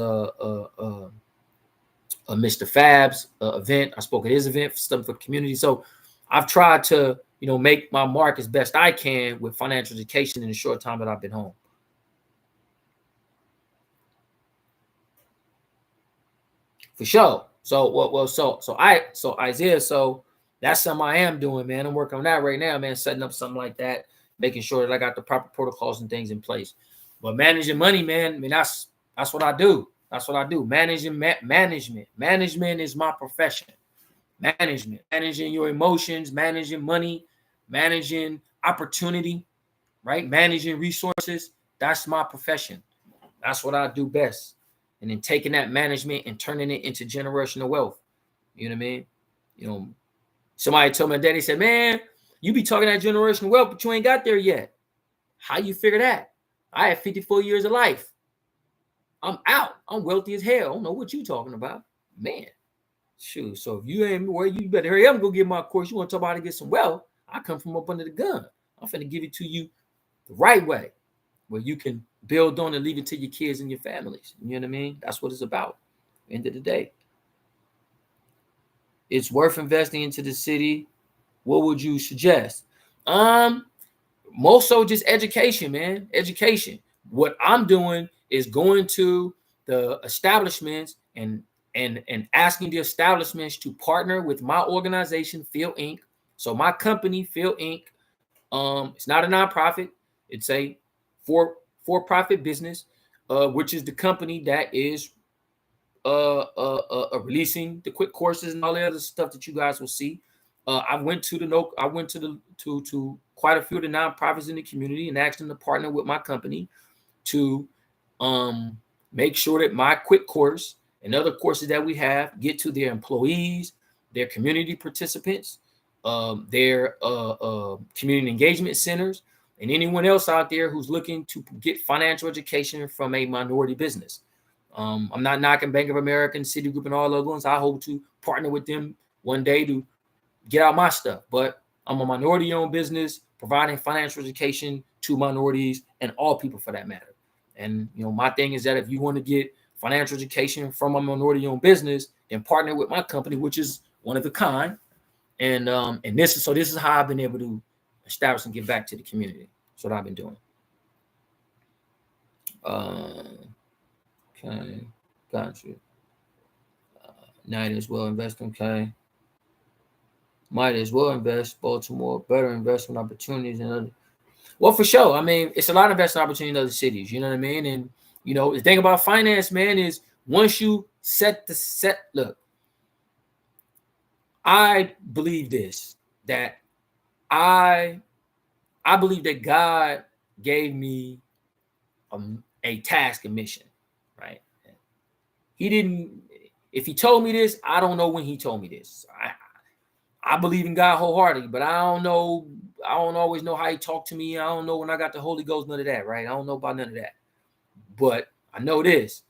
Mr. Fab's event. I spoke at his event for stuff for the community. So I've tried to, you know, make my mark as best I can with financial education in the short time that I've been home. For sure. So Isaiah, so that's something I am doing, man. I'm working on that right now, man, setting up something like that, making sure that I got the proper protocols and things in place. But managing money, man, I mean, that's what I do. That's what I do. Management is my profession. Managing your emotions, managing money, managing opportunity, right? Managing resources. That's my profession. That's what I do best. And then taking that management and turning it into generational wealth. You know what I mean? You know, somebody told my daddy, said, man, you be talking that generational wealth, but you ain't got there yet. How you figure that? I have 54 years of life. I'm out. I'm wealthy as hell. I don't know what you talking about. Man, shoot. So if you ain't where you better hurry up and go get my course. You want to talk about how to get some wealth? I come from up under the gun. I'm finna give it to you the right way, where you can build on and leave it to your kids and your families. You know what I mean? That's what it's about. End of the day. It's worth investing into the city. What would you suggest? More so just education, man. Education. What I'm doing is going to the establishments and asking the establishments to partner with my organization, Field Inc. So my company, Field Inc. It's not a nonprofit. It's a for-profit business, which is the company that is releasing the quick courses and all the other stuff that you guys will see. I went to quite a few of the nonprofits in the community and asked them to partner with my company to make sure that my quick course and other courses that we have get to their employees, their community participants, their community engagement centers, and anyone else out there who's looking to get financial education from a minority business. I'm not knocking Bank of America and Citigroup and all those ones. I hope to partner with them one day to get out my stuff. But I'm a minority-owned business providing financial education to minorities and all people for that matter. And, you know, my thing is that if you want to get financial education from a minority-owned business, then partner with my company, which is one of a kind. And this is how I've been able to establish and give back to the community. That's what I've been doing. Okay, got you. Might as well invest. Okay. Might as well invest. Baltimore, better investment opportunities and other. Well, for sure. I mean, it's a lot of investment opportunity in other cities. You know what I mean? And you know, the thing about finance, man, is once you look, I believe this, that I I believe that God gave me a task and mission, right? He didn't, if he told me this, I don't know when he told me this. I believe in God wholeheartedly, but I don't always know how he talked to me. I don't know when I got the Holy Ghost, none of that, right? I don't know about none of that. But I know this,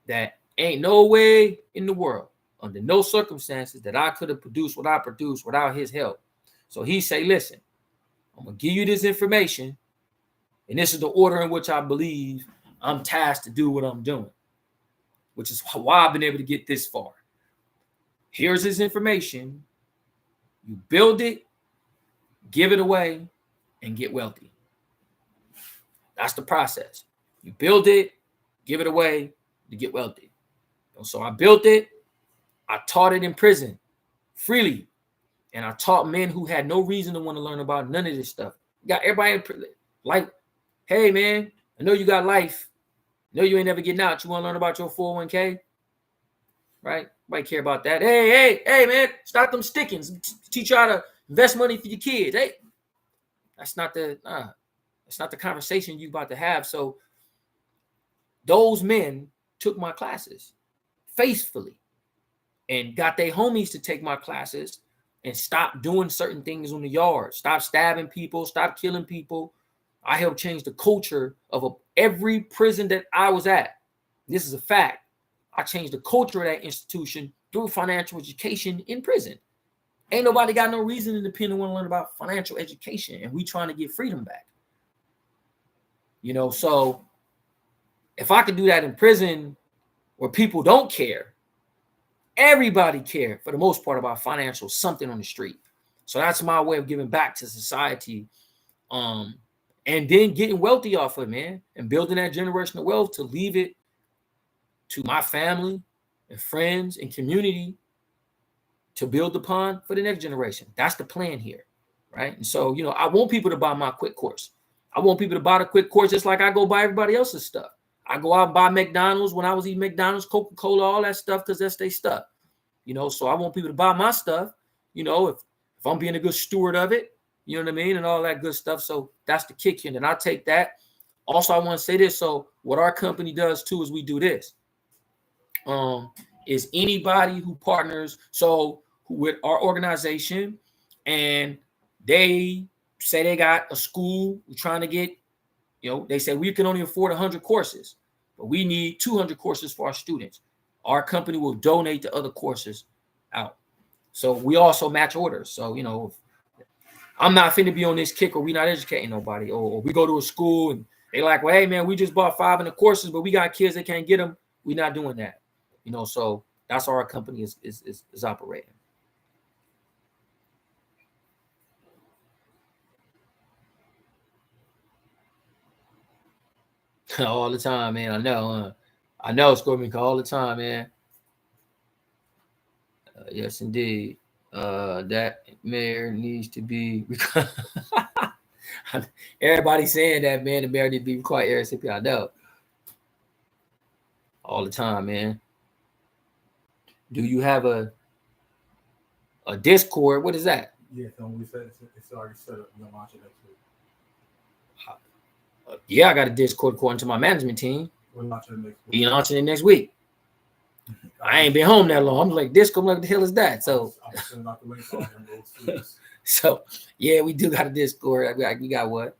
that ain't no way in the world, under no circumstances, that I could have produced what I produced without his help. So he say, listen, I'm going to give you this information, and this is the order in which I believe I'm tasked to do what I'm doing, which is why I've been able to get this far. Here's his information. You build it, give it away, and get wealthy. That's the process. You build it, give it away, to get wealthy. So I built it. I taught it in prison freely. And I taught men who had no reason to want to learn about none of this stuff. Got everybody like, hey, man, I know you got life. I know you ain't never getting out. You want to learn about your 401k? Right? Nobody care about that. Hey, man, stop them stickings. Teach you how to invest money for your kids. Hey, that's not the conversation you about to have. So those men took my classes faithfully and got their homies to take my classes and stop doing certain things on the yard. Stop stabbing people. Stop killing people. I helped change the culture of every prison that I was at. This is a fact. I changed the culture of that institution through financial education in prison. Ain't nobody got no reason to depend on want to learn about financial education, and we trying to get freedom back. So if I could do that in prison where people don't care, everybody care for the most part about financial something on the street. So that's my way of giving back to society, and then getting wealthy off of it, man, and building that generational wealth to leave it to my family and friends and community to build upon for the next generation. That's the plan here, right? And so, I want people to buy my quick course. I want people to buy the quick course just like I go buy everybody else's stuff. I go out and buy McDonald's when I was eating McDonald's, Coca-Cola, all that stuff, because that's their stuff. So I want people to buy my stuff, if I'm being a good steward of it, you know what I mean, and all that good stuff. So that's the kick here. And I take that. Also, I want to say this. So what our company does too is we do this. Is anybody who partners with our organization and they say they got a school we're trying to get, they say we can only afford 100 courses, but we need 200 courses for our students. Our company will donate the other courses out. So we also match orders. So, I'm not finna be on this kick or we not educating nobody, or we go to a school and they like, well, hey man, we just bought 5 in the courses, but we got kids that can't get them. We're not doing that. So that's how our company is operating. All the time, man. I know, Scorpion, all the time, man. Yes, indeed. That mayor needs to be. Everybody saying that, man. The mayor needs to be quite ASAP. I know. All the time, man. Do you have a Discord? What is that? Yeah, we said it's already set up. We're gonna launch it next week. Yeah, I got a Discord according to my management team. We're launching it next week. Be launching it next week. I ain't been home that long. I'm like, Discord, what the hell is that? So, I'm sending out the link on Enroll. So yeah, we do got a Discord. We got what?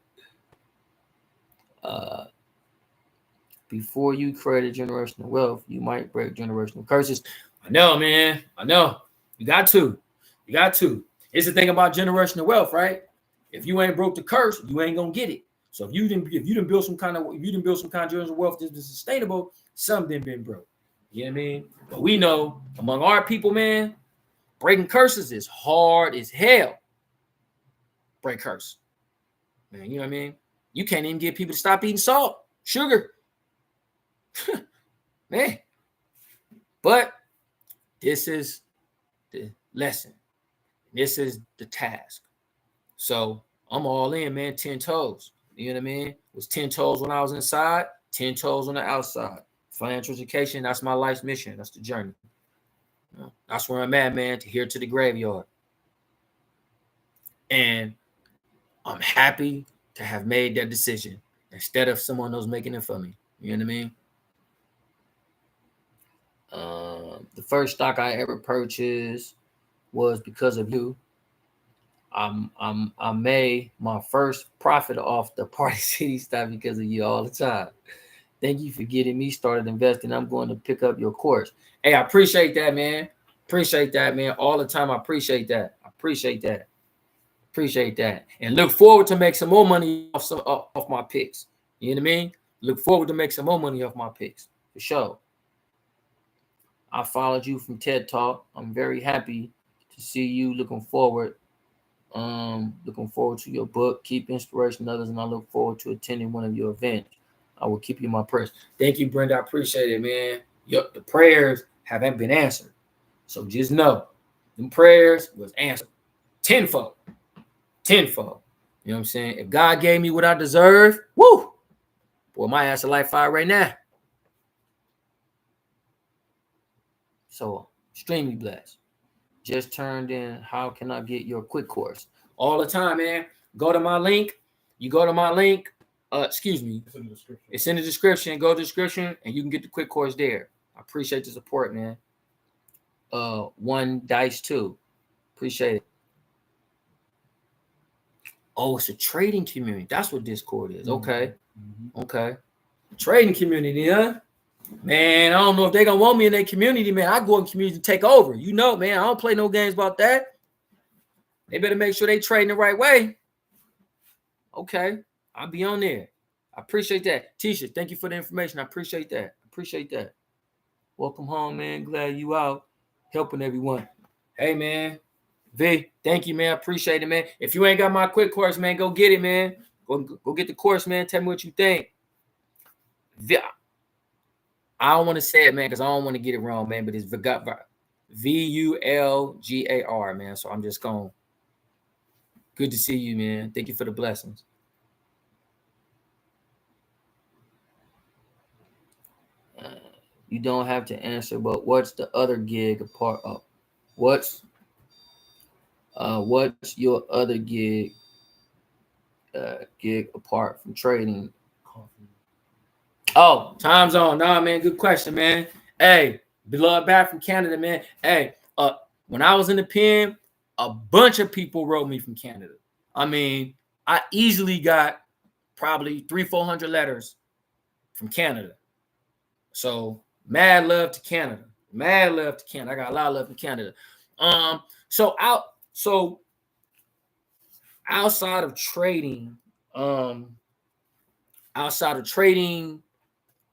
Before you create a generational wealth, you might break generational curses. I know, man. I know. You got to. It's the thing about generational wealth, right? If you ain't broke the curse, you ain't gonna get it. So if you didn't build some kind of generational wealth that's been sustainable, something been broke. You know what I mean? But we know among our people, man, breaking curses is hard as hell. Break curse. Man, you know what I mean? You can't even get people to stop eating salt, sugar. Man. But this is the lesson. This is the task. So I'm all in, man. 10 toes. You know what I mean? It was 10 toes when I was inside, 10 toes on the outside. Financial education, that's my life's mission. That's the journey. That's where I'm at, man, to here to the graveyard. And I'm happy to have made that decision instead of someone else making it for me. You know what I mean? The first stock I ever purchased was because of you. I made my first profit off the Party City stock because of you all the time. Thank you for getting me started investing. I'm going to pick up your course. Hey, I appreciate that, man. Appreciate that, man. All the time. I appreciate that. I appreciate that. Appreciate that. And look forward to make some more money off my picks. You know what I mean? Look forward to make some more money off my picks. For sure. I followed you from TED Talk. I'm very happy to see you. Looking forward to your book. Keep inspiration others, and I look forward to attending one of your events. I will keep you in my prayers. Thank you, Brenda. I appreciate it, man. The prayers haven't been answered. So just know, them prayers was answered. Tenfold. Tenfold. You know what I'm saying? If God gave me what I deserve, woo! Boy, my ass is like fire right now. So, extremely blessed. Just turned in. How can I get your quick course? All the time, man. Go to my link. You go to my link. Excuse me. It's in the description. It's in the description. Go to the description, and you can get the quick course there. I appreciate the support, man. One dice too. Appreciate it. Oh, it's a trading community. That's what Discord is. Okay. Mm-hmm. Okay. Trading community, huh? Man, I don't know if they're gonna want me in their community, man. I go in community to take over. You know, man, I don't play no games about that. They better make sure they trading the right way. Okay. I'll be on there. I appreciate that. Tisha, thank you for the information. I appreciate that. Appreciate that. Welcome home, man. Glad you out helping everyone. Hey, man. V, thank you, man. Appreciate it, man. If you ain't got my quick course, man, go get it, man. Go get the course, man. Tell me what you think. V, I don't want to say it, man, because I don't want to get it wrong, man. But it's Vulgar, man. So I'm just going. Good to see you, man. Thank you for the blessings. You don't have to answer, but what's the other gig apart of? What's your other gig apart from trading? Oh, time zone. Nah, man, good question, man. Hey, beloved back from Canada, man. Hey, when I was in the pen, a bunch of people wrote me from Canada. I mean, I easily got probably 300-400 letters from Canada. So mad love to Canada. Mad love to Canada. I got a lot of love from Canada. So outside of trading,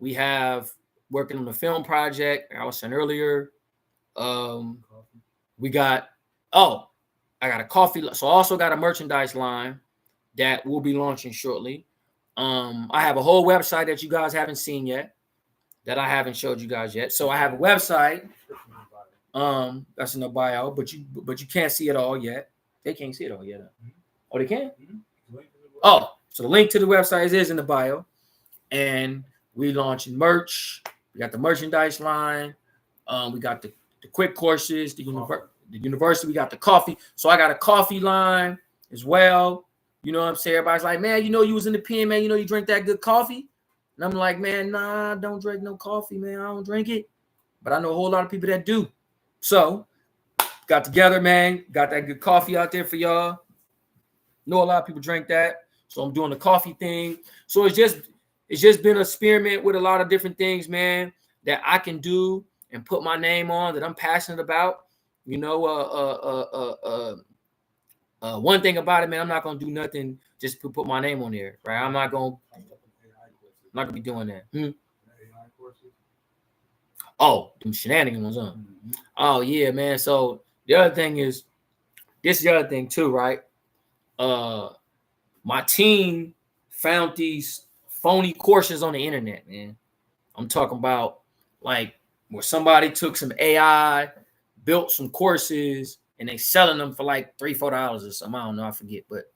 we have working on the film project. I was saying earlier. I got a coffee. So I also got a merchandise line that will be launching shortly. I have a whole website that you guys haven't seen yet, that I haven't showed you guys yet. So I have a website. That's in the bio, but you can't see it all yet. They can't see it all yet. Oh, they can? Oh, so the link to the website is in the bio. And we launching merch. We got the merchandise line. We got the quick courses, the university. We got the coffee. So I got a coffee line as well. You know what I'm saying? Everybody's like, man, you know you was in the pen, man. You know you drink that good coffee. And I'm like, man, nah, I don't drink no coffee, man. I don't drink it. But I know a whole lot of people that do. So got together, man. Got that good coffee out there for y'all. Know a lot of people drink that. So I'm doing the coffee thing. So it's just been an experiment with a lot of different things, man, that I can do and put my name on that I'm passionate about. You know, one thing about it, man, I'm not gonna do nothing just to put my name on there, right? I'm not gonna be doing that. Oh, them shenanigans on. Mm-hmm. Oh yeah, man. So the other thing is, this is the other thing too, right? My team found these phony courses on the internet, man. I'm talking about like where somebody took some AI, built some courses, and they selling them for like $3-4 or something. I don't know, I forget, but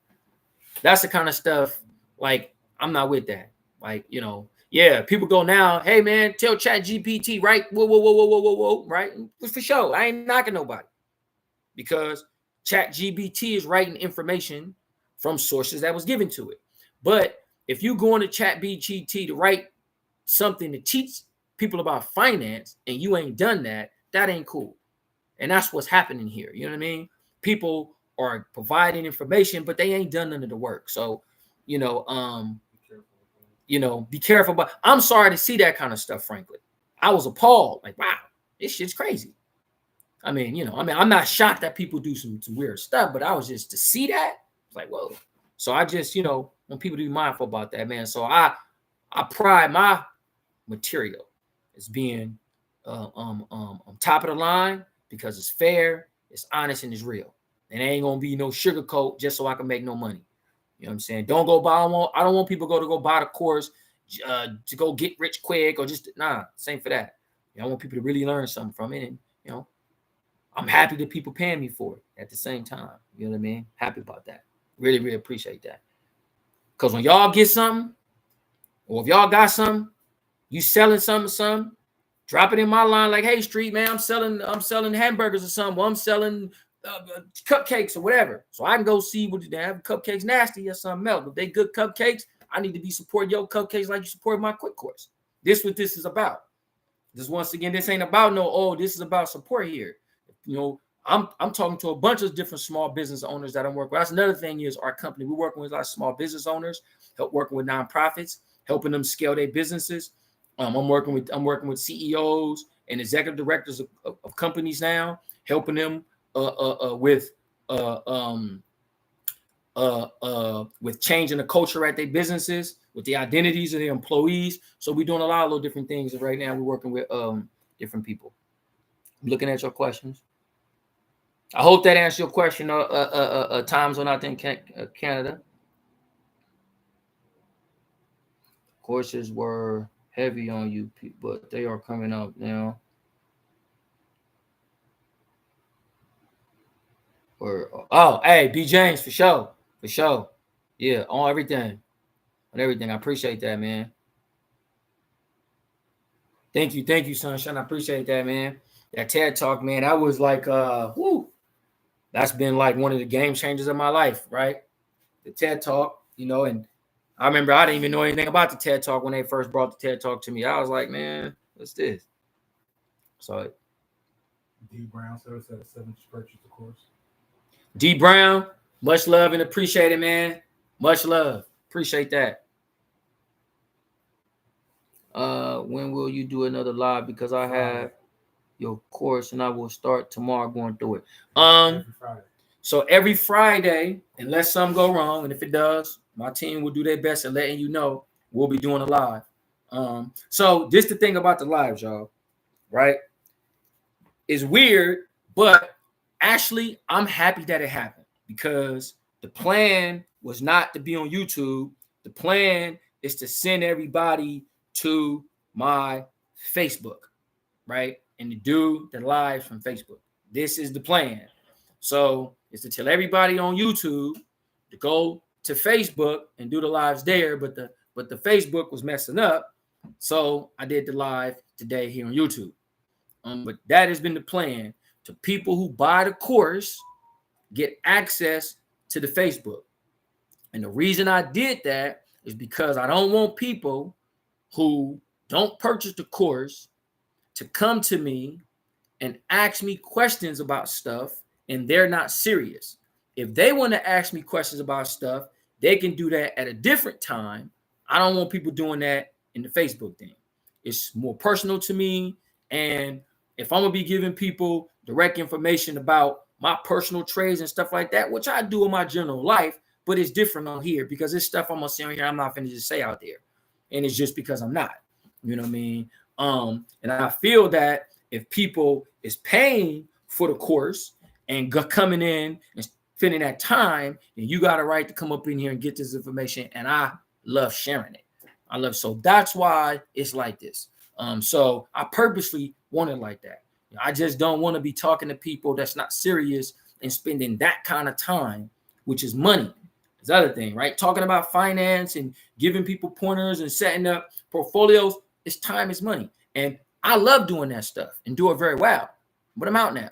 that's the kind of stuff. Like, I'm not with that. Like, you know, yeah, people go now, hey man, tell ChatGPT, right? Whoa, right? For sure. I ain't knocking nobody. Because ChatGPT is writing information from sources that was given to it. But if you go into ChatGPT to write something to teach people about finance and you ain't done that, that ain't cool. And that's what's happening here. You know what I mean? People are providing information, but they ain't done none of the work. So, be careful. But I'm sorry to see that kind of stuff, frankly. I was appalled. Like, wow, this shit's crazy. I mean, I'm not shocked that people do some weird stuff, but I was just to see that, it's like, whoa. So I just, want people to be mindful about that, man. So I pride my material as being top of the line because it's fair, it's honest, and it's real. And there ain't gonna be no sugarcoat just so I can make no money. You know what I'm saying? Don't go buy. I don't want people to go buy the course to go get rich quick or just same for that. I want people to really learn something from it, and I'm happy that people paying me for it at the same time. You know what I mean? Happy about that. Really, really appreciate that. Because when y'all get something, or if y'all got something, you selling something, drop it in my line like, hey, street man, I'm selling hamburgers or something. Or I'm selling cupcakes or whatever. So I can go see what they have. Cupcakes nasty or something else. If they good cupcakes, I need to be supporting your cupcakes like you support my quick course. This is what this is about. Just once again, this ain't about this is about support here. I'm talking to a bunch of different small business owners that I'm working with. That's another thing is our company. We're working with a lot of small business owners, working with nonprofits, helping them scale their businesses. I'm working with CEOs and executive directors of companies now, helping them with changing the culture at their businesses, with the identities of their employees. So we're doing a lot of little different things right now. We're working with different people. I'm looking at your questions. I hope that answers your question. Time zone out there in Canada. Courses were heavy on you, but they are coming up now. Hey, B James, for sure. Yeah, on everything. I appreciate that, man. Thank you, Sunshine. I appreciate that, man. That TED Talk, man, that was like, that's been like one of the game changers of my life, right? The TED Talk, and I remember I didn't even know anything about the TED Talk when they first brought the TED Talk to me. I was like, man, what's this? So D Brown said 7 purchase the course. D Brown, much love and appreciate it, man. Much love. Appreciate that. When will you do another live? Because I have your course and I will start tomorrow going through it. Every Friday. So every Friday, unless something go wrong, and if it does, my team will do their best at letting you know we'll be doing a live. So this the thing about the lives, y'all, right? It's weird, but actually, I'm happy that it happened because the plan was not to be on YouTube. The plan is to send everybody to my Facebook, right? And to do the live from Facebook. This is the plan. So it's to tell everybody on YouTube to go to Facebook and do the lives there, but the Facebook was messing up. So I did the live today here on YouTube. But that has been the plan. To people who buy the course, get access to the Facebook. And the reason I did that is because I don't want people who don't purchase the course to come to me and ask me questions about stuff and they're not serious. If they want to ask me questions about stuff, they can do that at a different time. I don't want people doing that in the Facebook thing. It's more personal to me. And if I'm going to be giving people direct information about my personal trades and stuff like that, which I do in my general life, but it's different on here because it's stuff I'm going to say on here I'm not going to just say out there. And it's just because I'm not. You know what I mean? And I feel that if people is paying for the course and coming in and spending that time, then you got a right to come up in here and get this information. And I love sharing it. So that's why it's like this. So I purposely want it like that. I just don't want to be talking to people that's not serious and spending that kind of time, which is money. It's the other thing, right? Talking about finance and giving people pointers and setting up portfolios. It's time, is money. And I love doing that stuff and do it very well. But I'm out now.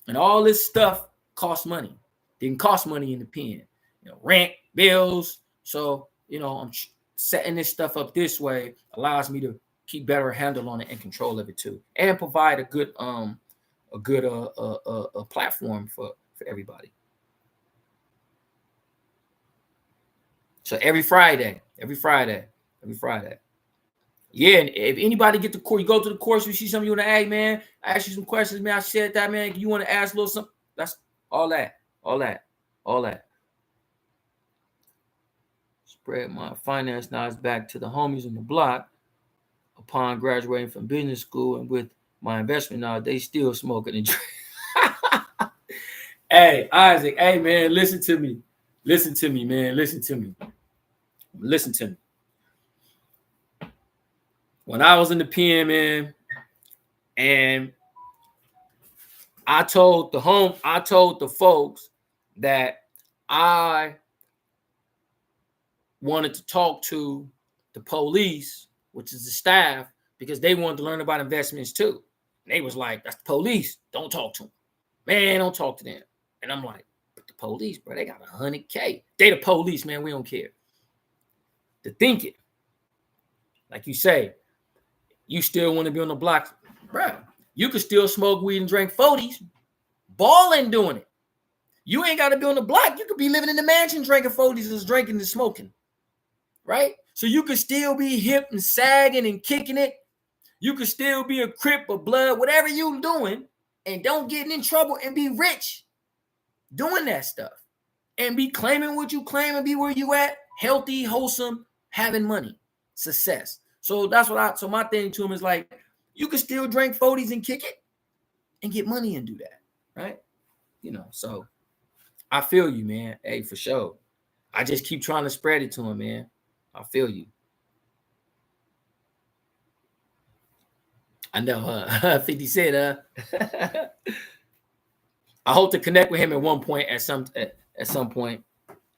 And all this stuff costs money. Didn't cost money in the pen. Rent, bills. So, I'm setting this stuff up this way allows me to keep better handle on it and control of it too, and provide a good platform for everybody. So every Friday. Yeah, and if anybody get the course, you go to the course, you see something you want to ask, man, I ask you some questions, man. I said that, man. You want to ask a little something? That's all that. Spread my finance knowledge back to the homies on the block. Upon graduating from business school and with my investment knowledge, they still smoking and drinking. Hey, Isaac, hey, man, listen to me, man. Listen to me. When I was in the pen, man, and I told the folks that I wanted to talk to the police, which is the staff, because they wanted to learn about investments too. And they was like, that's the police. Don't talk to them. Man, don't talk to them. And I'm like, but the police, bro, they got $100K. They the police, man. We don't care. To think it. Like you say, you still want to be on the block. Bro, you could still smoke weed and drink 40s. Balling doing it. You ain't got to be on the block. You could be living in the mansion drinking 40s and drinking and smoking. Right? So you could still be hip and sagging and kicking it. You could still be a Crip or Blood, whatever you doing, and don't get in trouble and be rich doing that stuff. And be claiming what you claim and be where you at, healthy, wholesome, having money, success. So that's so my thing to him is like, you can still drink 40s and kick it and get money and do that, right? So I feel you, man. Hey, for sure. I just keep trying to spread it to him, man. I feel you. I know, 50 said, I hope to connect with him at one point at some point,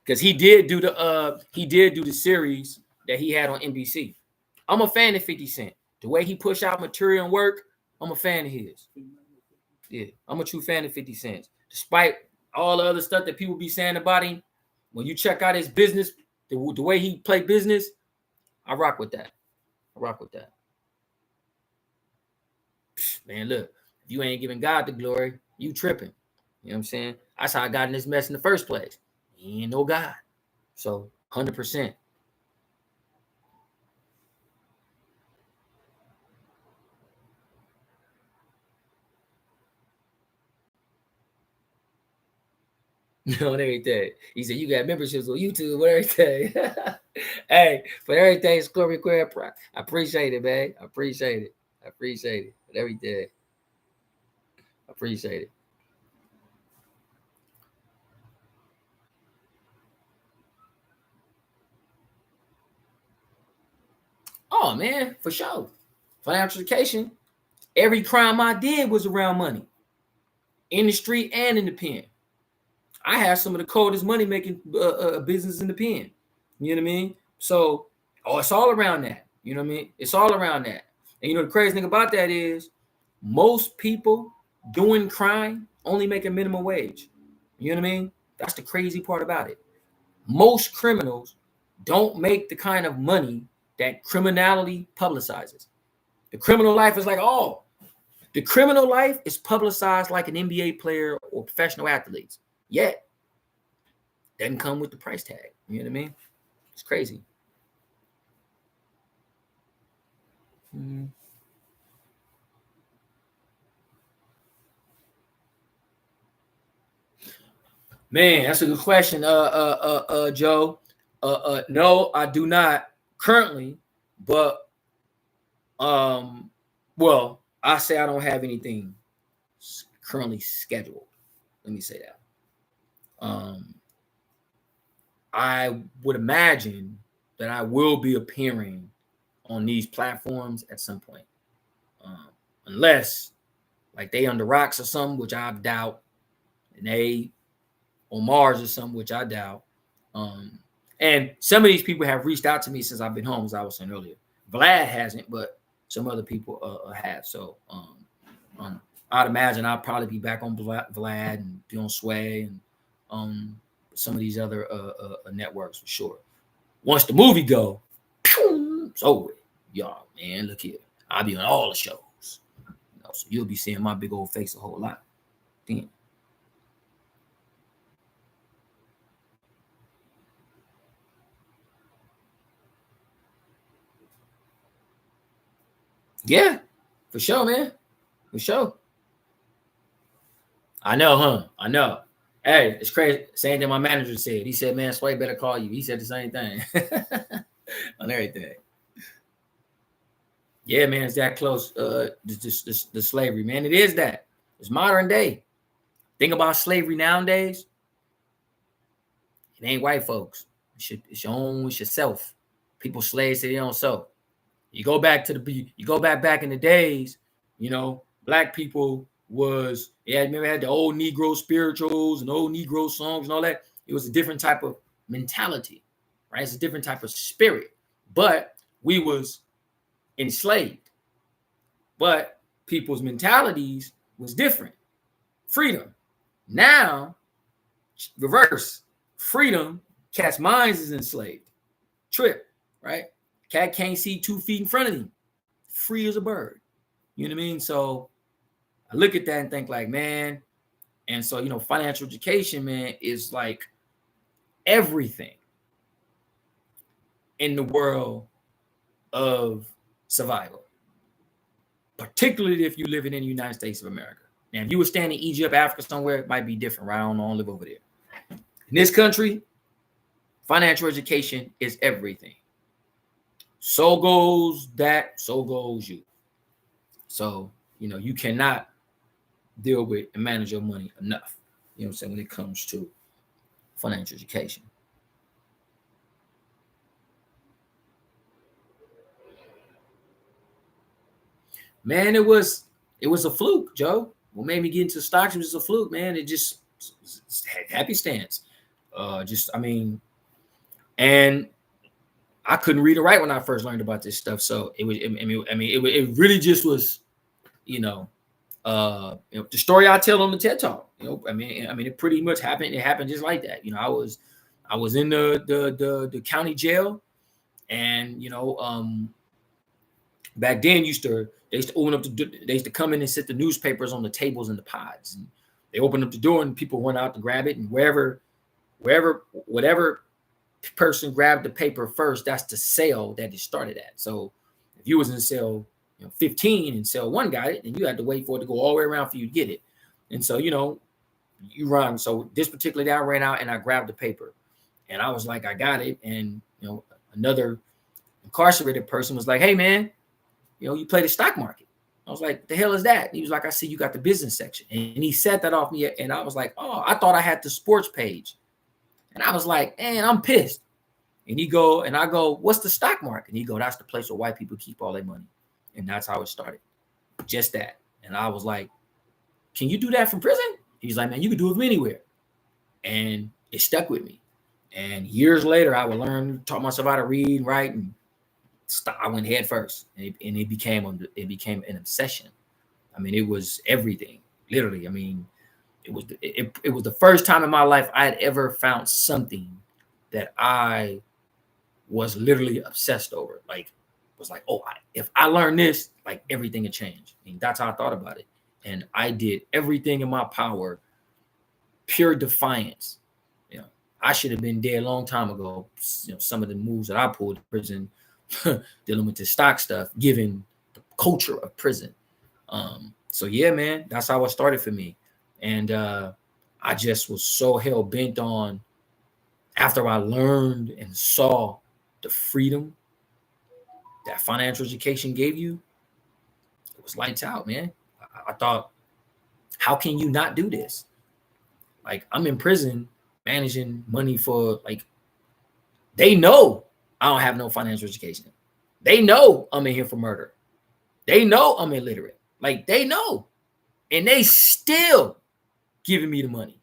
because he did do the series that he had on NBC. I'm a fan of 50 Cent. The way he push out material and work, I'm a fan of his. Yeah, I'm a true fan of 50 Cent. Despite all the other stuff that people be saying about him, when you check out his business, the way he play business, I rock with that. Man, look, if you ain't giving God the glory, you tripping. You know what I'm saying? That's how I got in this mess in the first place. He ain't no God. So 100%. No, everything. He said, you got memberships on YouTube and everything. Hey, for everything, Scorpion Queer, I appreciate it, man. I appreciate it. Everything. I appreciate it. Oh, man, for sure. Financial education. Every crime I did was around money. In the street and in the pen. I have some of the coldest money making business in the pen. You know what I mean? So, it's all around that. You know what I mean? It's all around that. And the crazy thing about that is most people doing crime only make a minimum wage. You know what I mean? That's the crazy part about it. Most criminals don't make the kind of money that criminality publicizes. The criminal life is like, the criminal life is publicized like an NBA player or professional athletes. Yet, doesn't come with the price tag. You know what I mean? It's crazy. Mm-hmm. Man, that's a good question, Joe. No, I do not currently, but well, I say I don't have anything currently scheduled. Let me say that. I would imagine that I will be appearing on these platforms at some point, unless like they under rocks or something, which I doubt, and they on Mars or something, which I doubt. And some of these people have reached out to me since I've been home, as I was saying earlier. Vlad hasn't, but some other people have. So I'd imagine I'll probably be back on Vlad and be on Sway and some of these other networks for sure. Once the movie go, it's over with. Y'all, man, look here. I'll be on all the shows. So you'll be seeing my big old face a whole lot. Then. Yeah, for sure, man. For sure. I know, huh? I know. Hey, it's crazy. Same thing my manager said. He said, man, Sway better call you. He said the same thing on everything. Yeah, man, it's that close. The slavery, man. It is that. It's modern day. Think about slavery nowadays. It ain't white folks. It's your own, it's yourself. People slaves to their own self. You go back in the days, you know, black people remember had the old Negro spirituals and old Negro songs and all that. It was a different type of mentality, right? It's a different type of spirit, but we was enslaved. But people's mentalities was different. Freedom. Now, reverse. Freedom, cat's minds is enslaved. Trip, right? Cat can't see 2 feet in front of him. Free as a bird. You know what I mean? So I look at that and think like, man, and so, you know, financial education, man, is like everything in the world of survival, particularly if you live in the United States of America. Now, if you were staying in Egypt, Africa, somewhere, it might be different, right? I don't live over there. In this country, financial education is everything. So goes that, so goes you. So, you know, you cannot deal with and manage your money enough, you know what I'm saying, when it comes to financial education. Man, it was a fluke, Joe. What made me get into stocks was a fluke, man. It just had happy stance. And I couldn't read or write when I first learned about this stuff. So it really just was, you know, the story I tell on the TED Talk. You know, it pretty much happened. It happened just like that. You know, I was in the county jail, and you know, back then they used to open up they used to come in and sit the newspapers on the tables in the pods, and they opened up the door and people went out to grab it, and whatever person grabbed the paper first, that's the cell that it started at. So if you was in cell 15 and cell 1 got it, and you had to wait for it to go all the way around for you to get it. And so, you know, you run. So this particular day I ran out and I grabbed the paper, and I was like, I got it. And, you know, another incarcerated person was like, hey man, you know, you play the stock market. I was like, the hell is that? And he was like, I see you got the business section. And he set that off me. And I was like, oh, I thought I had the sports page. And I was like, man, I'm pissed. And I go, what's the stock market? And he go, that's the place where white people keep all their money. And that's how it started. Just that. And I was like, can you do that from prison? He's like, man, you can do it from anywhere. And it stuck with me. And years later, I would taught myself how to read, write, and I went head first. And it became an obsession. I mean, it was everything, literally. I mean, it was the first time in my life I had ever found something that I was literally obsessed over. Like, was like, oh, if I learn this, like everything would change. I mean, that's how I thought about it. And I did everything in my power, pure defiance. You know, I should have been dead a long time ago. You know, some of the moves that I pulled in prison, dealing with the stock stuff, given the culture of prison. So yeah, man, that's how it started for me. And I just was so hell bent on, after I learned and saw the freedom that financial education gave you, it was lights out, man. I thought, how can you not do this? Like, I'm in prison managing money for, like, they know I don't have no financial education. They know I'm in here for murder. They know I'm illiterate. Like, they know. And they still giving me the money.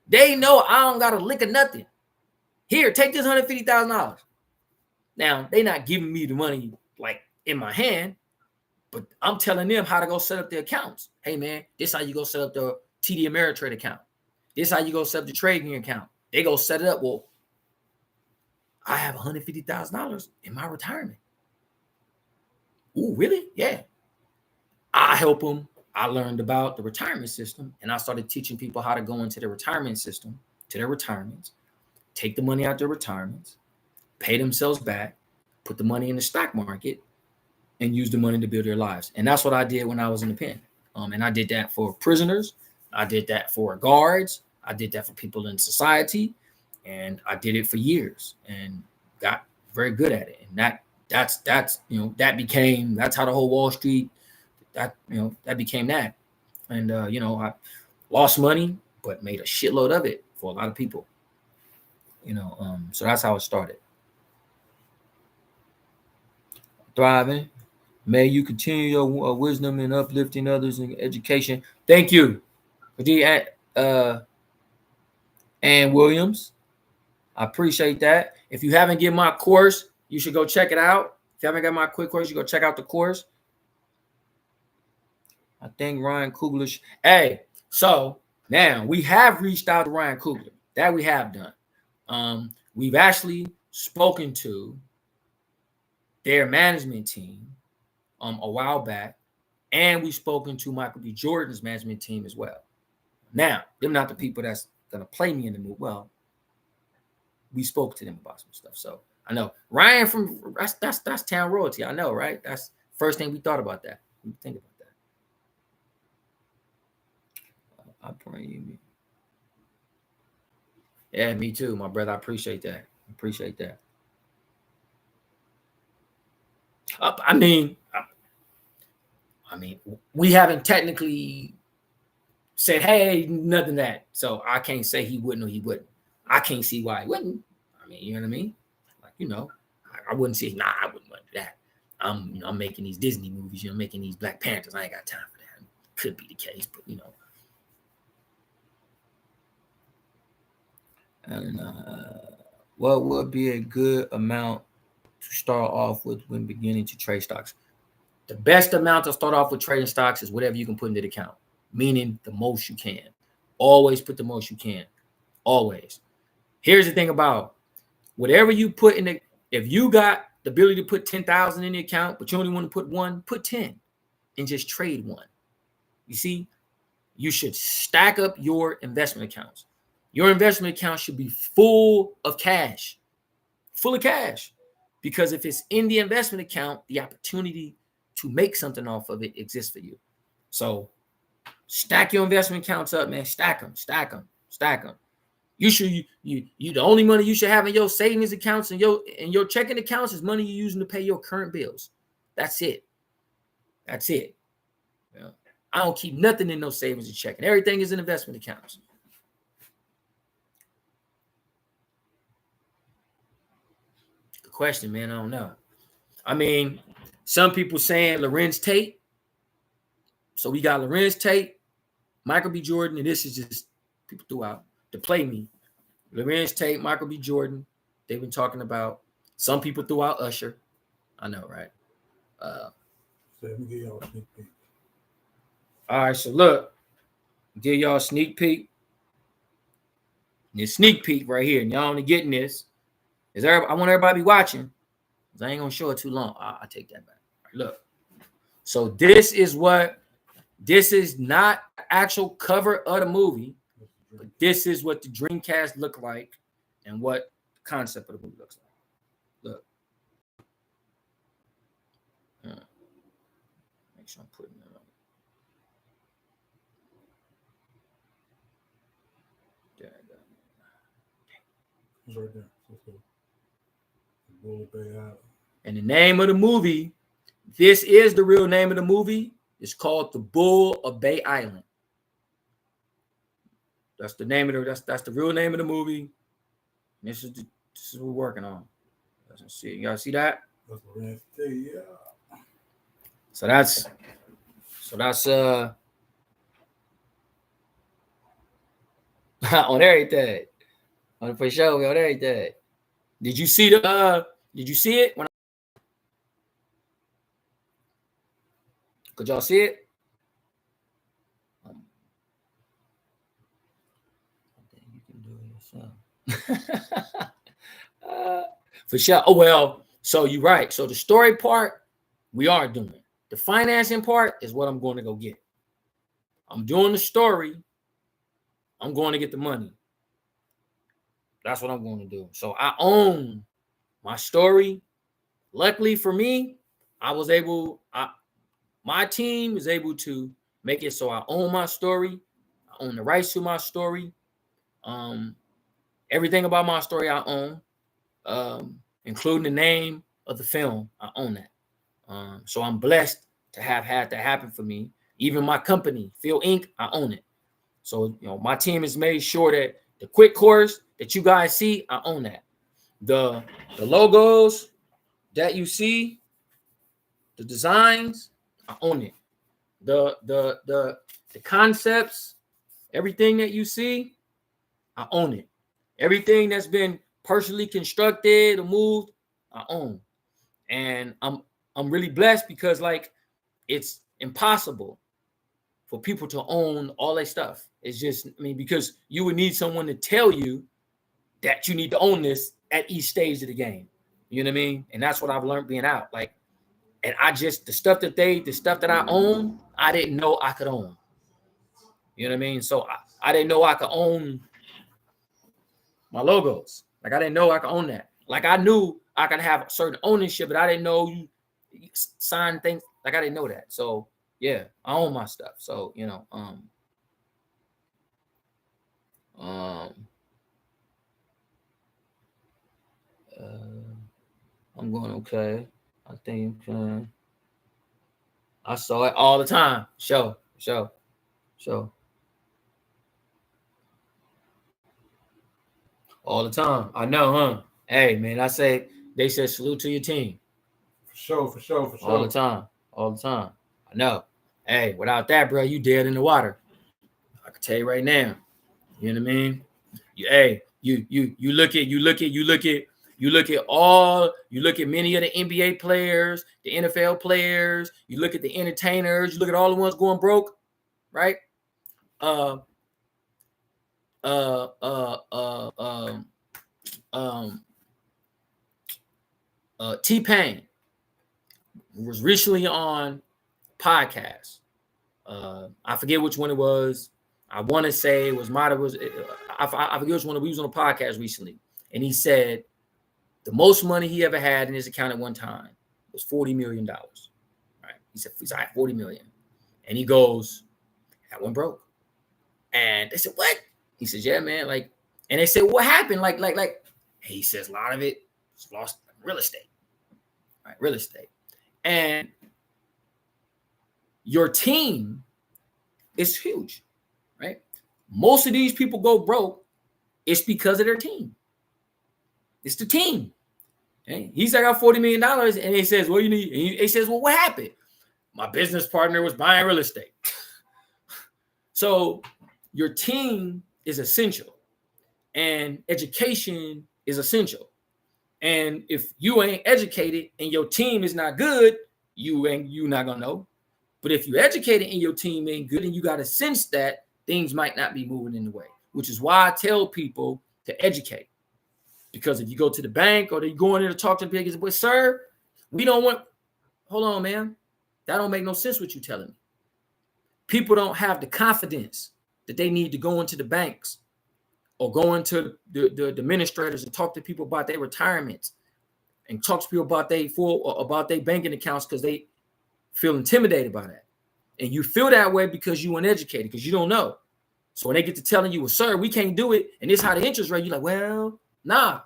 They know I don't got a lick of nothing. Here, take this $150,000. Now, they not giving me the money like in my hand, but I'm telling them how to go set up their accounts. Hey, man, this how you go set up the TD Ameritrade account. This how you go set up the trading account. They go set it up. Well, I have $150,000 in my retirement. Ooh, really? Yeah. I help them. I learned about the retirement system, and I started teaching people how to go into the retirement system, to their retirements, take the money out their retirements, pay themselves back, put the money in the stock market, and use the money to build their lives. And that's what I did when I was in the pen. And I did that for prisoners. I did that for guards. I did that for people in society. And I did it for years and got very good at it. And that's that's how the whole Wall Street, that became that. And I lost money, but made a shitload of it for a lot of people. So that's how it started. Thriving. May you continue your wisdom in uplifting others in education. Thank you. Ann Williams. I appreciate that. If you haven't get my course, you should go check it out. If you haven't got my quick course, you go check out the course. I think Ryan Coogler. Hey, so now we have reached out to Ryan Coogler. That we have done. We've actually spoken to their management team a while back, and we've spoken to Michael B. Jordan's management team as well. Now, they're not the people that's gonna play me in the movie. Well, we spoke to them about some stuff. So I know Ryan from that's town royalty. I know, right? That's first thing we thought about that. We think about that. I pray you. Yeah, me too, my brother. I appreciate that. I mean, we haven't technically said, hey, nothing that. So I can't say he wouldn't or he wouldn't. I can't see why he wouldn't. I mean, you know what I mean? Like, I wouldn't say, nah, I wouldn't want to do that. I'm making these Disney movies, making these Black Panthers. I ain't got time for that. Could be the case, but And what would be a good amount to start off with when beginning to trade stocks? The best amount to start off with trading stocks is whatever you can put into the account, meaning the most you can. Always put the most you can. Always. Here's the thing about whatever you put in if you got the ability to put 10,000 in the account, but you only want to put one, put 10 and just trade one. You see, you should stack up your investment accounts. Your investment account should be full of cash, because if it's in the investment account, the opportunity to make something off of it exists for you. So stack your investment accounts up, man. Stack them. You should you the only money you should have in your savings accounts and your checking accounts is money you're using to pay your current bills. That's it. Yeah. I don't keep nothing in those savings and checking. Everything is in investment accounts. Good question, man. I don't know. I mean, some people saying Lorenz Tate. So we got Lorenz Tate, Michael B. Jordan, and this is just people threw out to play me. Lorenz Tate, Michael B. Jordan. They've been talking about. Some people threw out Usher. I know, right? Let me give y'all a sneak peek. All right, so look, give y'all a sneak peek. This sneak peek right here, and y'all only getting this. I want everybody to be watching. I ain't gonna show it too long. I'll take that back. All right, look. So this is not the actual cover of the movie, but this is what the Dreamcast looked like and what the concept of the movie looks like. Look. Make sure I'm putting it on. There I go. It's right there. Bull Bay Island. And the name of the movie, this is the real name of the movie. It's called The Bull of Bay Island. That's the name of that's the real name of the movie. And this is what we're working on. Let's see. Y'all see that? That's Lorenz Tate, yeah. So that's on everything. For sure, on everything. Did you see it? Could y'all see it? I think you can do it yourself. For sure. Oh, well, so you're right. So the story part, we are doing. The financing part is what I'm going to go get. I'm doing the story. I'm going to get the money. That's what I'm going to do. So I own my story. Luckily for me, my team is able to make it so I own my story. I own the rights to my story. Everything about my story I own, including the name of the film. I own that. So I'm blessed to have had that happen for me. Even my company, Phil Inc., I own it. So, my team has made sure that the quick course that you guys see, I own that. The logos that you see, the designs, I own it. The concepts, everything that you see, I own it. Everything that's been personally constructed or moved, I own. And I'm really blessed because it's impossible for people to own all their stuff. It's just, because you would need someone to tell you that you need to own this at each stage of the game. You know what I mean? And that's what I've learned being out. And the stuff that I own, I didn't know I could own. You know what I mean? So I didn't know I could own my logos. I didn't know I could own that. I knew I could have certain ownership, but I didn't know you sign things. I didn't know that. So yeah, I own my stuff. So, I'm going okay. I think I saw it all the time. Show. All the time. I know, huh? Hey, man, they said salute to your team. For sure. All the time. I know. Hey, without that, bro, you dead in the water. I can tell you right now. You know what I mean? You look at many of the NBA players, the NFL players, you look at the entertainers, you look at all the ones going broke, right? T-Pain was recently on podcast. I forget which one it was. I want to say it was I forget which one. We was on a podcast recently, and he said the most money he ever had in his account at one time was $40 million. Right? He said he's at 40 million, and he goes, that one broke. And they said, what? He says, yeah, man. And they said, what happened? He says a lot of it was lost real estate. Right, real estate. And your team is huge, right? Most of these people go broke. It's because of their team. It's the team. Okay? He's got $40 million, and he says, "What do you need?" And he says, "Well, what happened? My business partner was buying real estate." So your team is essential, and education is essential. And if you ain't educated and your team is not good, you not gonna know. But if you're educated and your team ain't good, and you got to sense that things might not be moving in the way, which is why I tell people to educate. Because if you go to the bank or you go in there to talk to people, but sir, we don't want. Hold on, man. That don't make no sense what you're telling me. People don't have the confidence that they need to go into the banks or go into the administrators and talk to people about their retirements and talk to people about their banking accounts because they feel intimidated by that. And you feel that way because you uneducated, because you don't know. So when they get to telling you, well, sir, we can't do it, and this is how the interest rate, you're like, well, nah.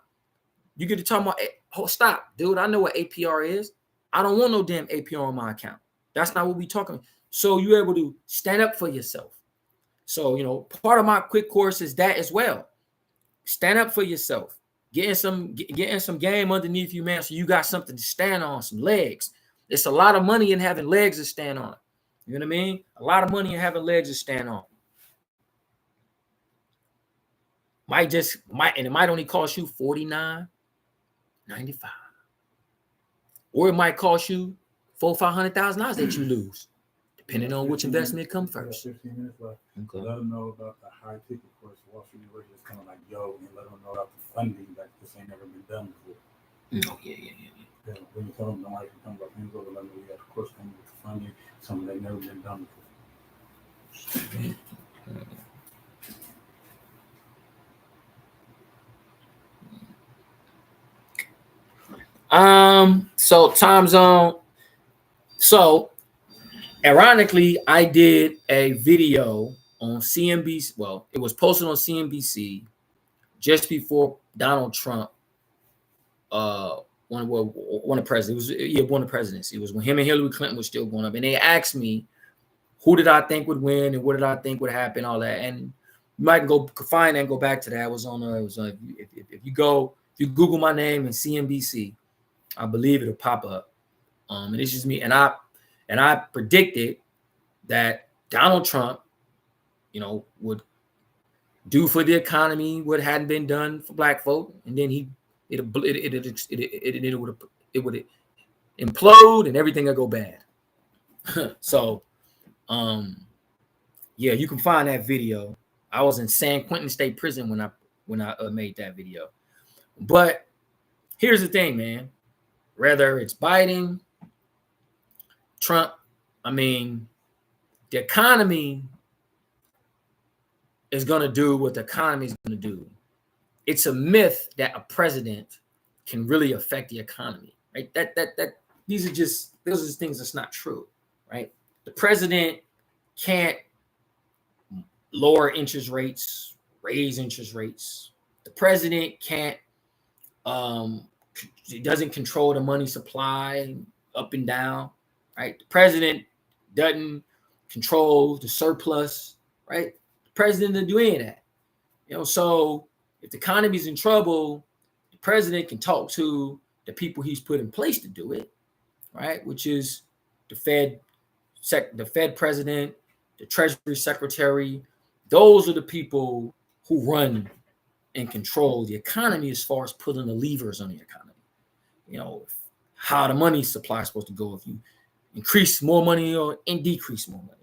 You get to talk about, oh, stop, dude. I know what APR is. I don't want no damn APR on my account. That's not what we talking about. So you're able to stand up for yourself. So, part of my quick course is that as well. Stand up for yourself. Getting some game underneath you, man, so you got something to stand on, some legs. It's a lot of money in having legs to stand on. You know what I mean? A lot of money in having legs to stand on. And it might only cost you $49.95. Or it might cost you $400,000-$500,000 that you lose, depending on which investment comes first. 15 minutes left. Okay. Let them know about the high ticket course. Wall Street University is kind of like, and let them know about the funding that this ain't never been done before. Oh, yeah. Yeah, when you tell them don't like to come about things over, like we have of course come with funding, something they've never been done before. So time zone. So ironically, I did a video on CNBC. Well, it was posted on CNBC just before Donald Trump won the presidency. Won the presidency. It was when him and Hillary Clinton was still going up, and they asked me who did I think would win and what did I think would happen, all that. And you might go find and go back to that. It was on. If you Google my name and CNBC, I believe it'll pop up. And it's just me, and I predicted that Donald Trump, would do for the economy what hadn't been done for black folk, and then it would implode and everything would go bad. So, yeah, you can find that video. I was in San Quentin State Prison when I made that video. But here's the thing, man. Whether it's Biden, Trump, the economy is going to do what the economy is going to do. It's a myth that a president can really affect the economy, right? Those are things that's not true, right? The president can't lower interest rates, raise interest rates. The president can't, he doesn't control the money supply up and down, right? The president doesn't control the surplus, right? The president doesn't do any of that. So if the economy's in trouble, the president can talk to the people he's put in place to do it, right? Which is the Fed president, the Treasury Secretary. Those are the people who run and control the economy as far as putting the levers on the economy. How the money supply is supposed to go, if you increase more money or decrease more money.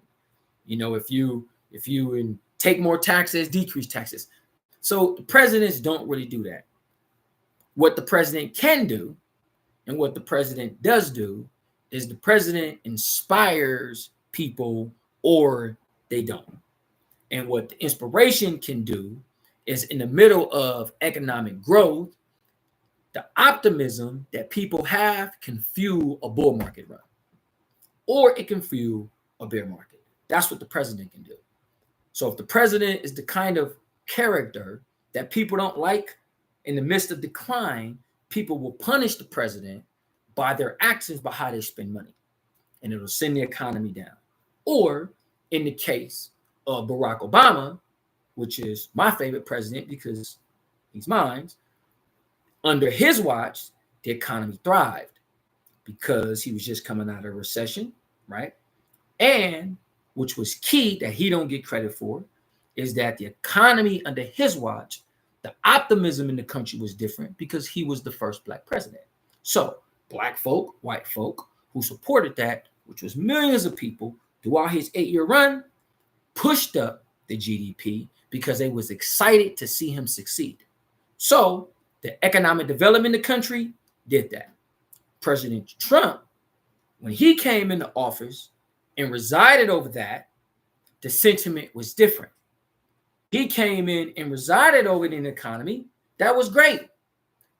If you take more taxes, decrease taxes. So the presidents don't really do that. What the president can do and what the president does do is the president inspires people or they don't. And what the inspiration can do is in the middle of economic growth, the optimism that people have can fuel a bull market run, or it can fuel a bear market. That's what the president can do. So if the president is the kind of character that people don't like in the midst of decline, people will punish the president by their actions, by how they spend money, and it'll send the economy down. Or in the case of Barack Obama, which is my favorite president because he's mine, under his watch, the economy thrived because he was just coming out of a recession, right? And which was key that he don't get credit for, is that the economy under his watch, the optimism in the country was different because he was the first black president. So black folk, white folk who supported that, which was millions of people throughout his 8-year run, pushed up the GDP because they was excited to see him succeed. So the economic development in the country did that. President Trump, when he came into office and resided over that, the sentiment was different. He came in and resided over it in the economy. That was great.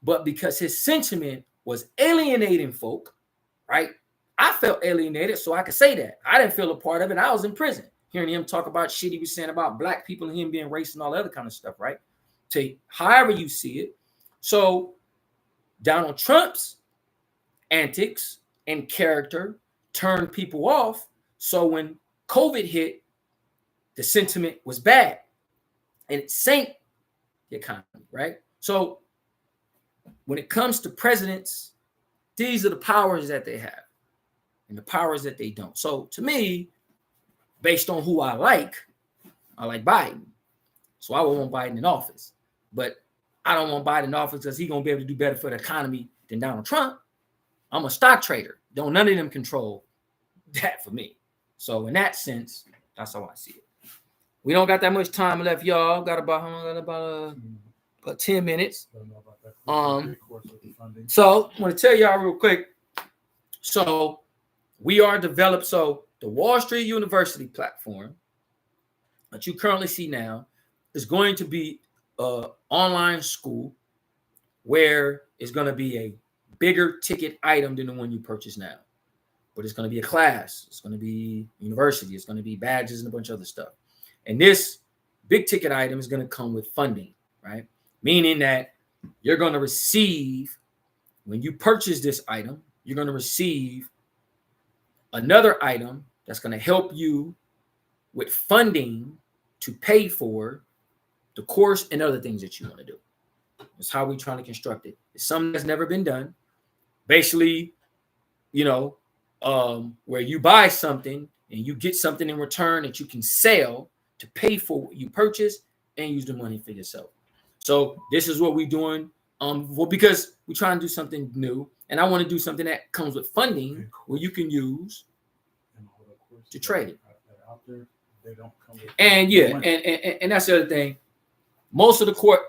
But because his sentiment was alienating folk, right? I felt alienated, so I could say that. I didn't feel a part of it. I was in prison, hearing him talk about shit he was saying about black people and him being racist and all that other kind of stuff, right? To however you see it. So Donald Trump's antics and character turned people off. So when COVID hit, the sentiment was bad and it sank the economy, right? So when it comes to presidents, these are the powers that they have and the powers that they don't. So to me, based on who I like Biden. So I would want Biden in office. But I don't want Biden in office because he's going to be able to do better for the economy than Donald Trump. I'm a stock trader. None of them control that for me. So in that sense, that's how I see it. We don't got that much time left, y'all. Got about about 10 minutes. Don't know about that Um, course with the funding. So I want to tell y'all real quick. So we are developed. So the Wall Street University platform that you currently see now is going to be an online school where it's going to be a bigger ticket item than the one you purchase now. But it's going to be a class. It's going to be university. It's going to be badges and a bunch of other stuff. And this big ticket item is going to come with funding, right? Meaning that you're going to receive, when you purchase this item, you're going to receive another item that's going to help you with funding to pay for the course and other things that you want to do. That's how we're trying to construct it. It's something that's never been done. Basically, where you buy something and you get something in return that you can sell to pay for what you purchase and use the money for yourself. So this is what we're doing. Because we're trying to do something new, and I want to do something that comes with funding where you can use to trade. And yeah, and that's the other thing. Most of the course,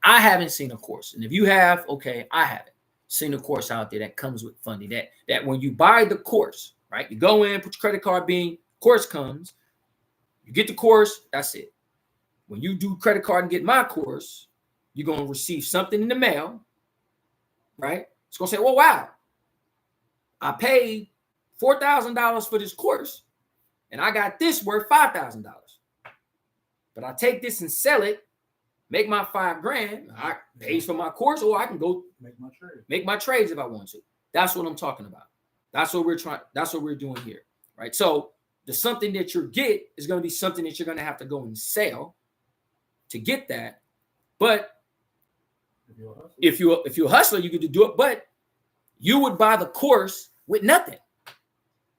I haven't seen a course, and if you have, okay, I haven't seen a course out there that comes with funding. That when you buy the course, right, you go in, put your credit card, course comes, you get the course, that's it. When you do credit card and get my course, you're going to receive something in the mail, right? It's going to say, well, wow, I paid $4,000 for this course, and I got this worth $5,000. But I take this and sell it, make my $5,000. I pays for my course, or I can go make my trades if I want to. That's what I'm talking about. That's what we're trying. That's what we're doing here, right? So the something that you get is going to be something that you're going to have to go and sell to get that. But if you're a hustler, you get to do it. But you would buy the course with nothing.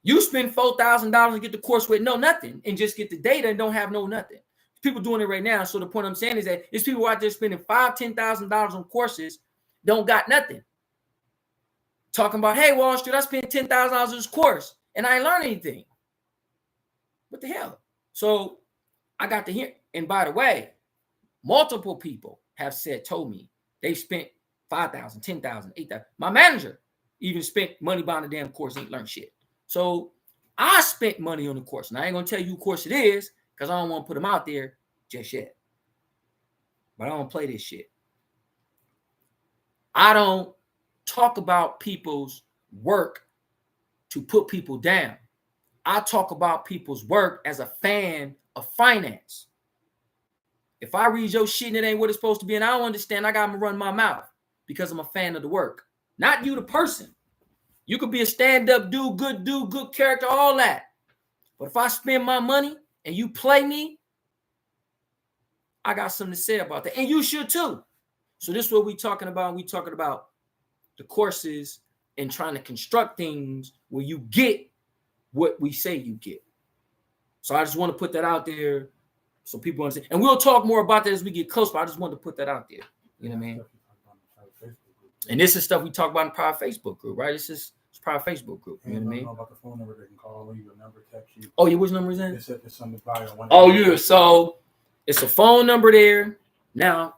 You spend $4,000 and get the course with nothing, and just get the data and don't have nothing. People doing it right now. So the point I'm saying is that there's people out there spending $5,000-$10,000 on courses, don't got nothing. Talking about, hey, Wall Street, I spent $10,000 on this course and I ain't learned anything. What the hell? So I got to hear. And by the way, multiple people have told me they spent $5,000, $10,000, $8,000. My manager even spent money buying a damn course, ain't learned shit. So I spent money on the course, and I ain't gonna tell you what course it is because I don't want to put them out there just yet. But I don't play this shit. I don't talk about people's work to put people down. I talk about people's work as a fan of finance. If I read your shit and it ain't what it's supposed to be, and I don't understand, I got to run my mouth because I'm a fan of the work. Not you, the person. You could be a stand-up dude, good character, all that. But if I spend my money and you play me, I got something to say about that. And you should too. So this is what we're talking about. We're talking about the courses and trying to construct things where you get what we say you get. So I just want to put that out there so people understand. And we'll talk more about that as we get close, but I just wanted to put that out there. You know what I mean? And this is stuff we talk about in the private Facebook group, right? It's private Facebook group. You know what I mean? About the phone number they can call, leave your number, text you. Oh, yeah, which number is that? It's on the bio. Oh, yeah. So it's a phone number there. Now,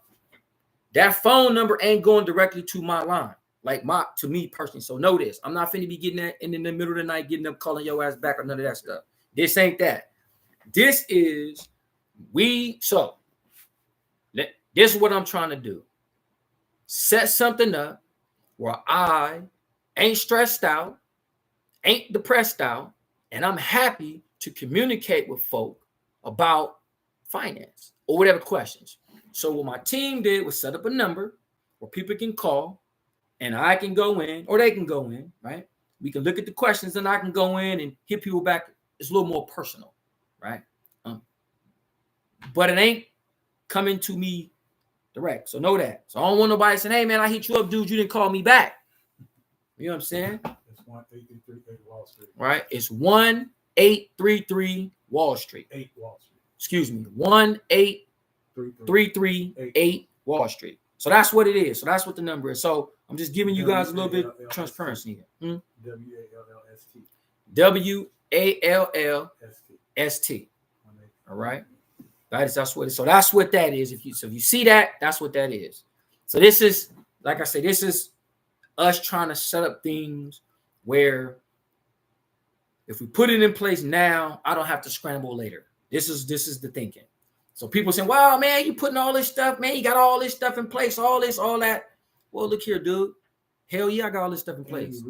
that phone number ain't going directly to my line, to me personally. So know this. I'm not finna be getting that in the middle of the night, getting up, calling your ass back or none of that stuff. This ain't that. This is this is what I'm trying to do. Set something up where I ain't stressed out, ain't depressed out, and I'm happy to communicate with folk about finance or whatever questions. So what my team did was set up a number where people can call and I can go in, or they can go in, right? We can look at the questions and I can go in and hit people back. It's a little more personal, right? But it ain't coming to me direct. So know that. So I don't want nobody saying, hey, man, I hit you up, dude. You didn't call me back. You know what I'm saying? It's 1-833 Wall Street. Right? It's 1-833 Wall Street. 8 Wall Street. Excuse me. 1-833 Wall Street. So that's what it is. So that's what the number is. So I'm just giving you guys a little bit of transparency here. WALLST. WALLST. All right. That's what it is. So that's what that is. If you see that, that's what that is. So this is, like I said, this is us trying to set up things where if we put it in place now, I don't have to scramble later. This is the thinking. So people saying, wow, man, you putting all this stuff, man, you got all this stuff in place, all this, all that. Well, look here, dude. Hell yeah, I got all this stuff in place.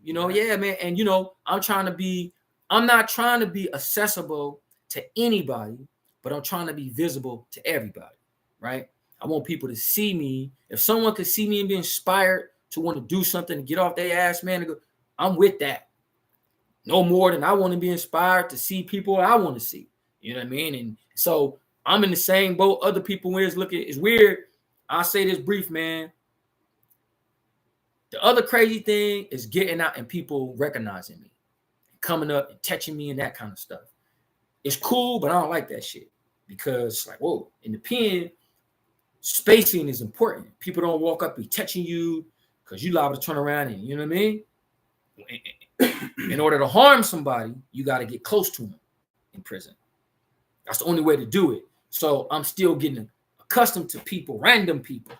You know, yeah, man. And, you know, I'm not trying to be accessible to anybody, but I'm trying to be visible to everybody, right? I want people to see me. If someone could see me and be inspired to want to do something and get off their ass, man, I'm with that. No more than I want to be inspired to see people I want to see. You know what I mean? And so I'm in the same boat other people when it's looking. It's weird. I'll say this brief, man. The other crazy thing is getting out and people recognizing me, coming up and touching me and that kind of stuff. It's cool, but I don't like that shit because, like, whoa, in the pen, spacing is important. People don't walk up and be touching you because you liable to turn around and, you know what I mean? In order to harm somebody, you got to get close to them in prison. That's the only way to do it. So I'm still getting accustomed to people, random people.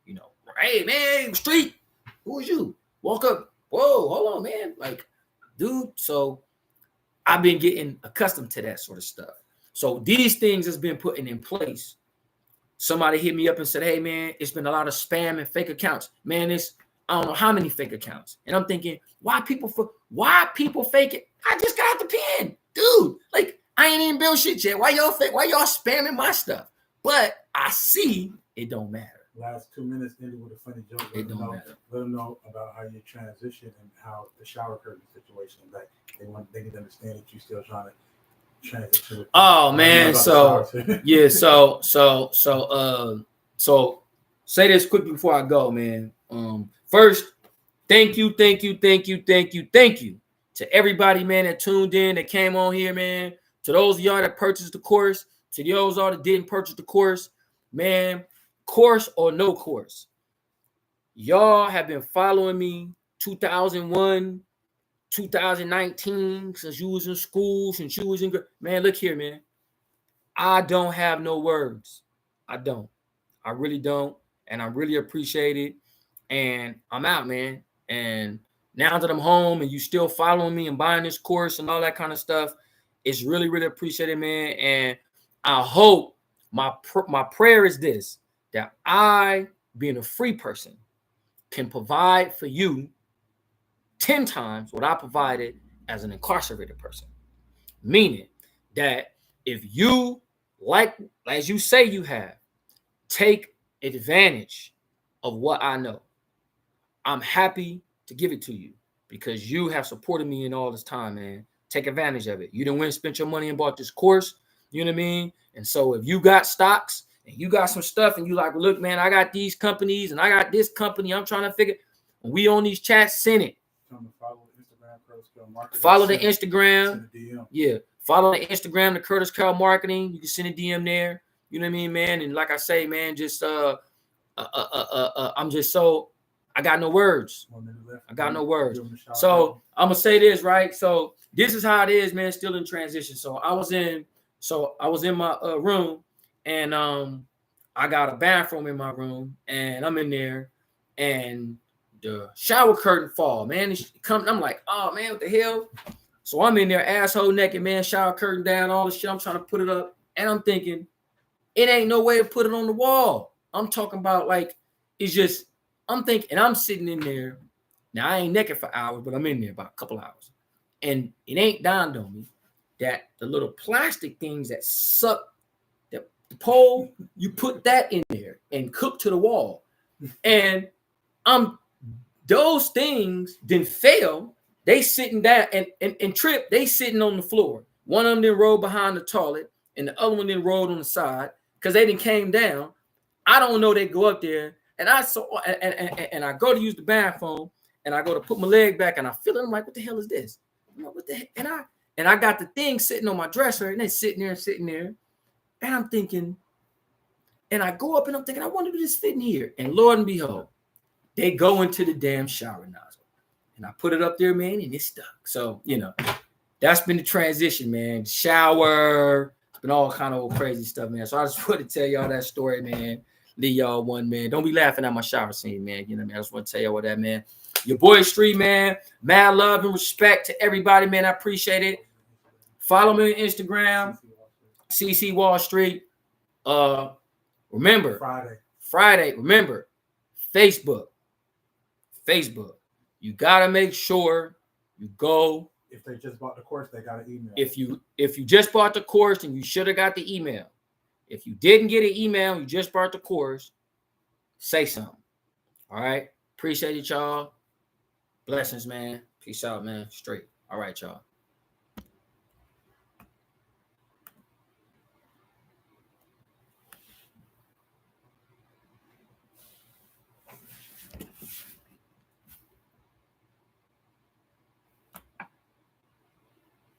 You know, hey, man, street, who is you? Walk up. Whoa, hold on, man. Like, dude, so I've been getting accustomed to that sort of stuff. So these things has been put in place. Somebody hit me up and said, hey, man, it's been a lot of spam and fake accounts. Man, I don't know how many fake accounts. And I'm thinking, why people fake it? I just got out the pen. Dude, like, I ain't even built shit yet. Why y'all spamming my stuff? But I see it don't matter. Last 2 minutes ended with a funny joke. It don't matter. Let them know about how you transition and how the shower curtain situation. Like they can understand that you still trying to transition. Oh man, so yeah, so say this quick before I go, man. First, thank you to everybody, man, that tuned in, that came on here, man. To those of y'all that purchased the course, to those of y'all that didn't purchase the course, man, course or no course, y'all have been following me 2001, 2019, since you was in school, since you was in, man, look here, man. I don't have no words. I really don't. And I really appreciate it. And I'm out, man. And now that I'm home and you still following me and buying this course and all that kind of stuff, it's really, really appreciated, man. And I hope my prayer is this, that I, being a free person, can provide for you 10 times what I provided as an incarcerated person. Meaning that if you, like, as you say you have, take advantage of what I know, I'm happy to give it to you because you have supported me in all this time, man. Take advantage of it. You didn't went and spent your money and bought this course. You know what I mean? And so if you got stocks and you got some stuff and you like, look, man, I got these companies and I got this company, I'm trying to figure, when we on these chats, send it. Follow the Instagram. Yeah. Follow the Instagram, the Curtis Carroll Marketing. You can send a DM there. You know what I mean, man? And like I say, man, just I'm just so, I got no words. I got no words. So I'm gonna say this, right? So this is how it is, man. Still in transition. So I was in my room, and I got a bathroom in my room, and I'm in there, and the shower curtain fall, man. I'm like, oh man, what the hell? So I'm in there, asshole naked, man. Shower curtain down, all the shit. I'm trying to put it up, and I'm thinking, it ain't no way to put it on the wall. I'm talking about like, it's just. I'm thinking, and I'm sitting in there. Now, I ain't naked for hours, but I'm in there about a couple hours. And it ain't dawned on me that the little plastic things that suck the pole, you put that in there and cook to the wall. And those things didn't fail. They sitting down and trip, they sitting on the floor. One of them didn't roll behind the toilet, and the other one didn't roll on the side because they didn't came down. I don't know they go up there. And I saw, and I go to use the bathroom, and I go to put my leg back, and I feel it. I'm like, what the hell is this? I'm like, what the heck? And I got the thing sitting on my dresser, and it's sitting there, and I'm thinking, and I go up, and I'm thinking, I wonder if this fit in here. And Lord and behold, they go into the damn shower nozzle, and I put it up there, man, and it's stuck. So that's been the transition, man. Shower, it's been all kind of old crazy stuff, man. So I just wanted to tell y'all that story, man. Leave y'all one, man. Don't be laughing at my shower scene, man. You know what I mean? I just want to tell y'all what that, man. Your boy Street, man. Mad love and respect to everybody, man. I appreciate it. Follow me on Instagram, CC Wall Street. Remember, Friday. Remember, Facebook. You gotta make sure you go. If they just bought the course, they got an email. If you just bought the course, then you should have got the email. If you didn't get an email, you just bought the course, say something. All right. Appreciate it, y'all. Blessings, man. Peace out, man. Straight. All right, y'all.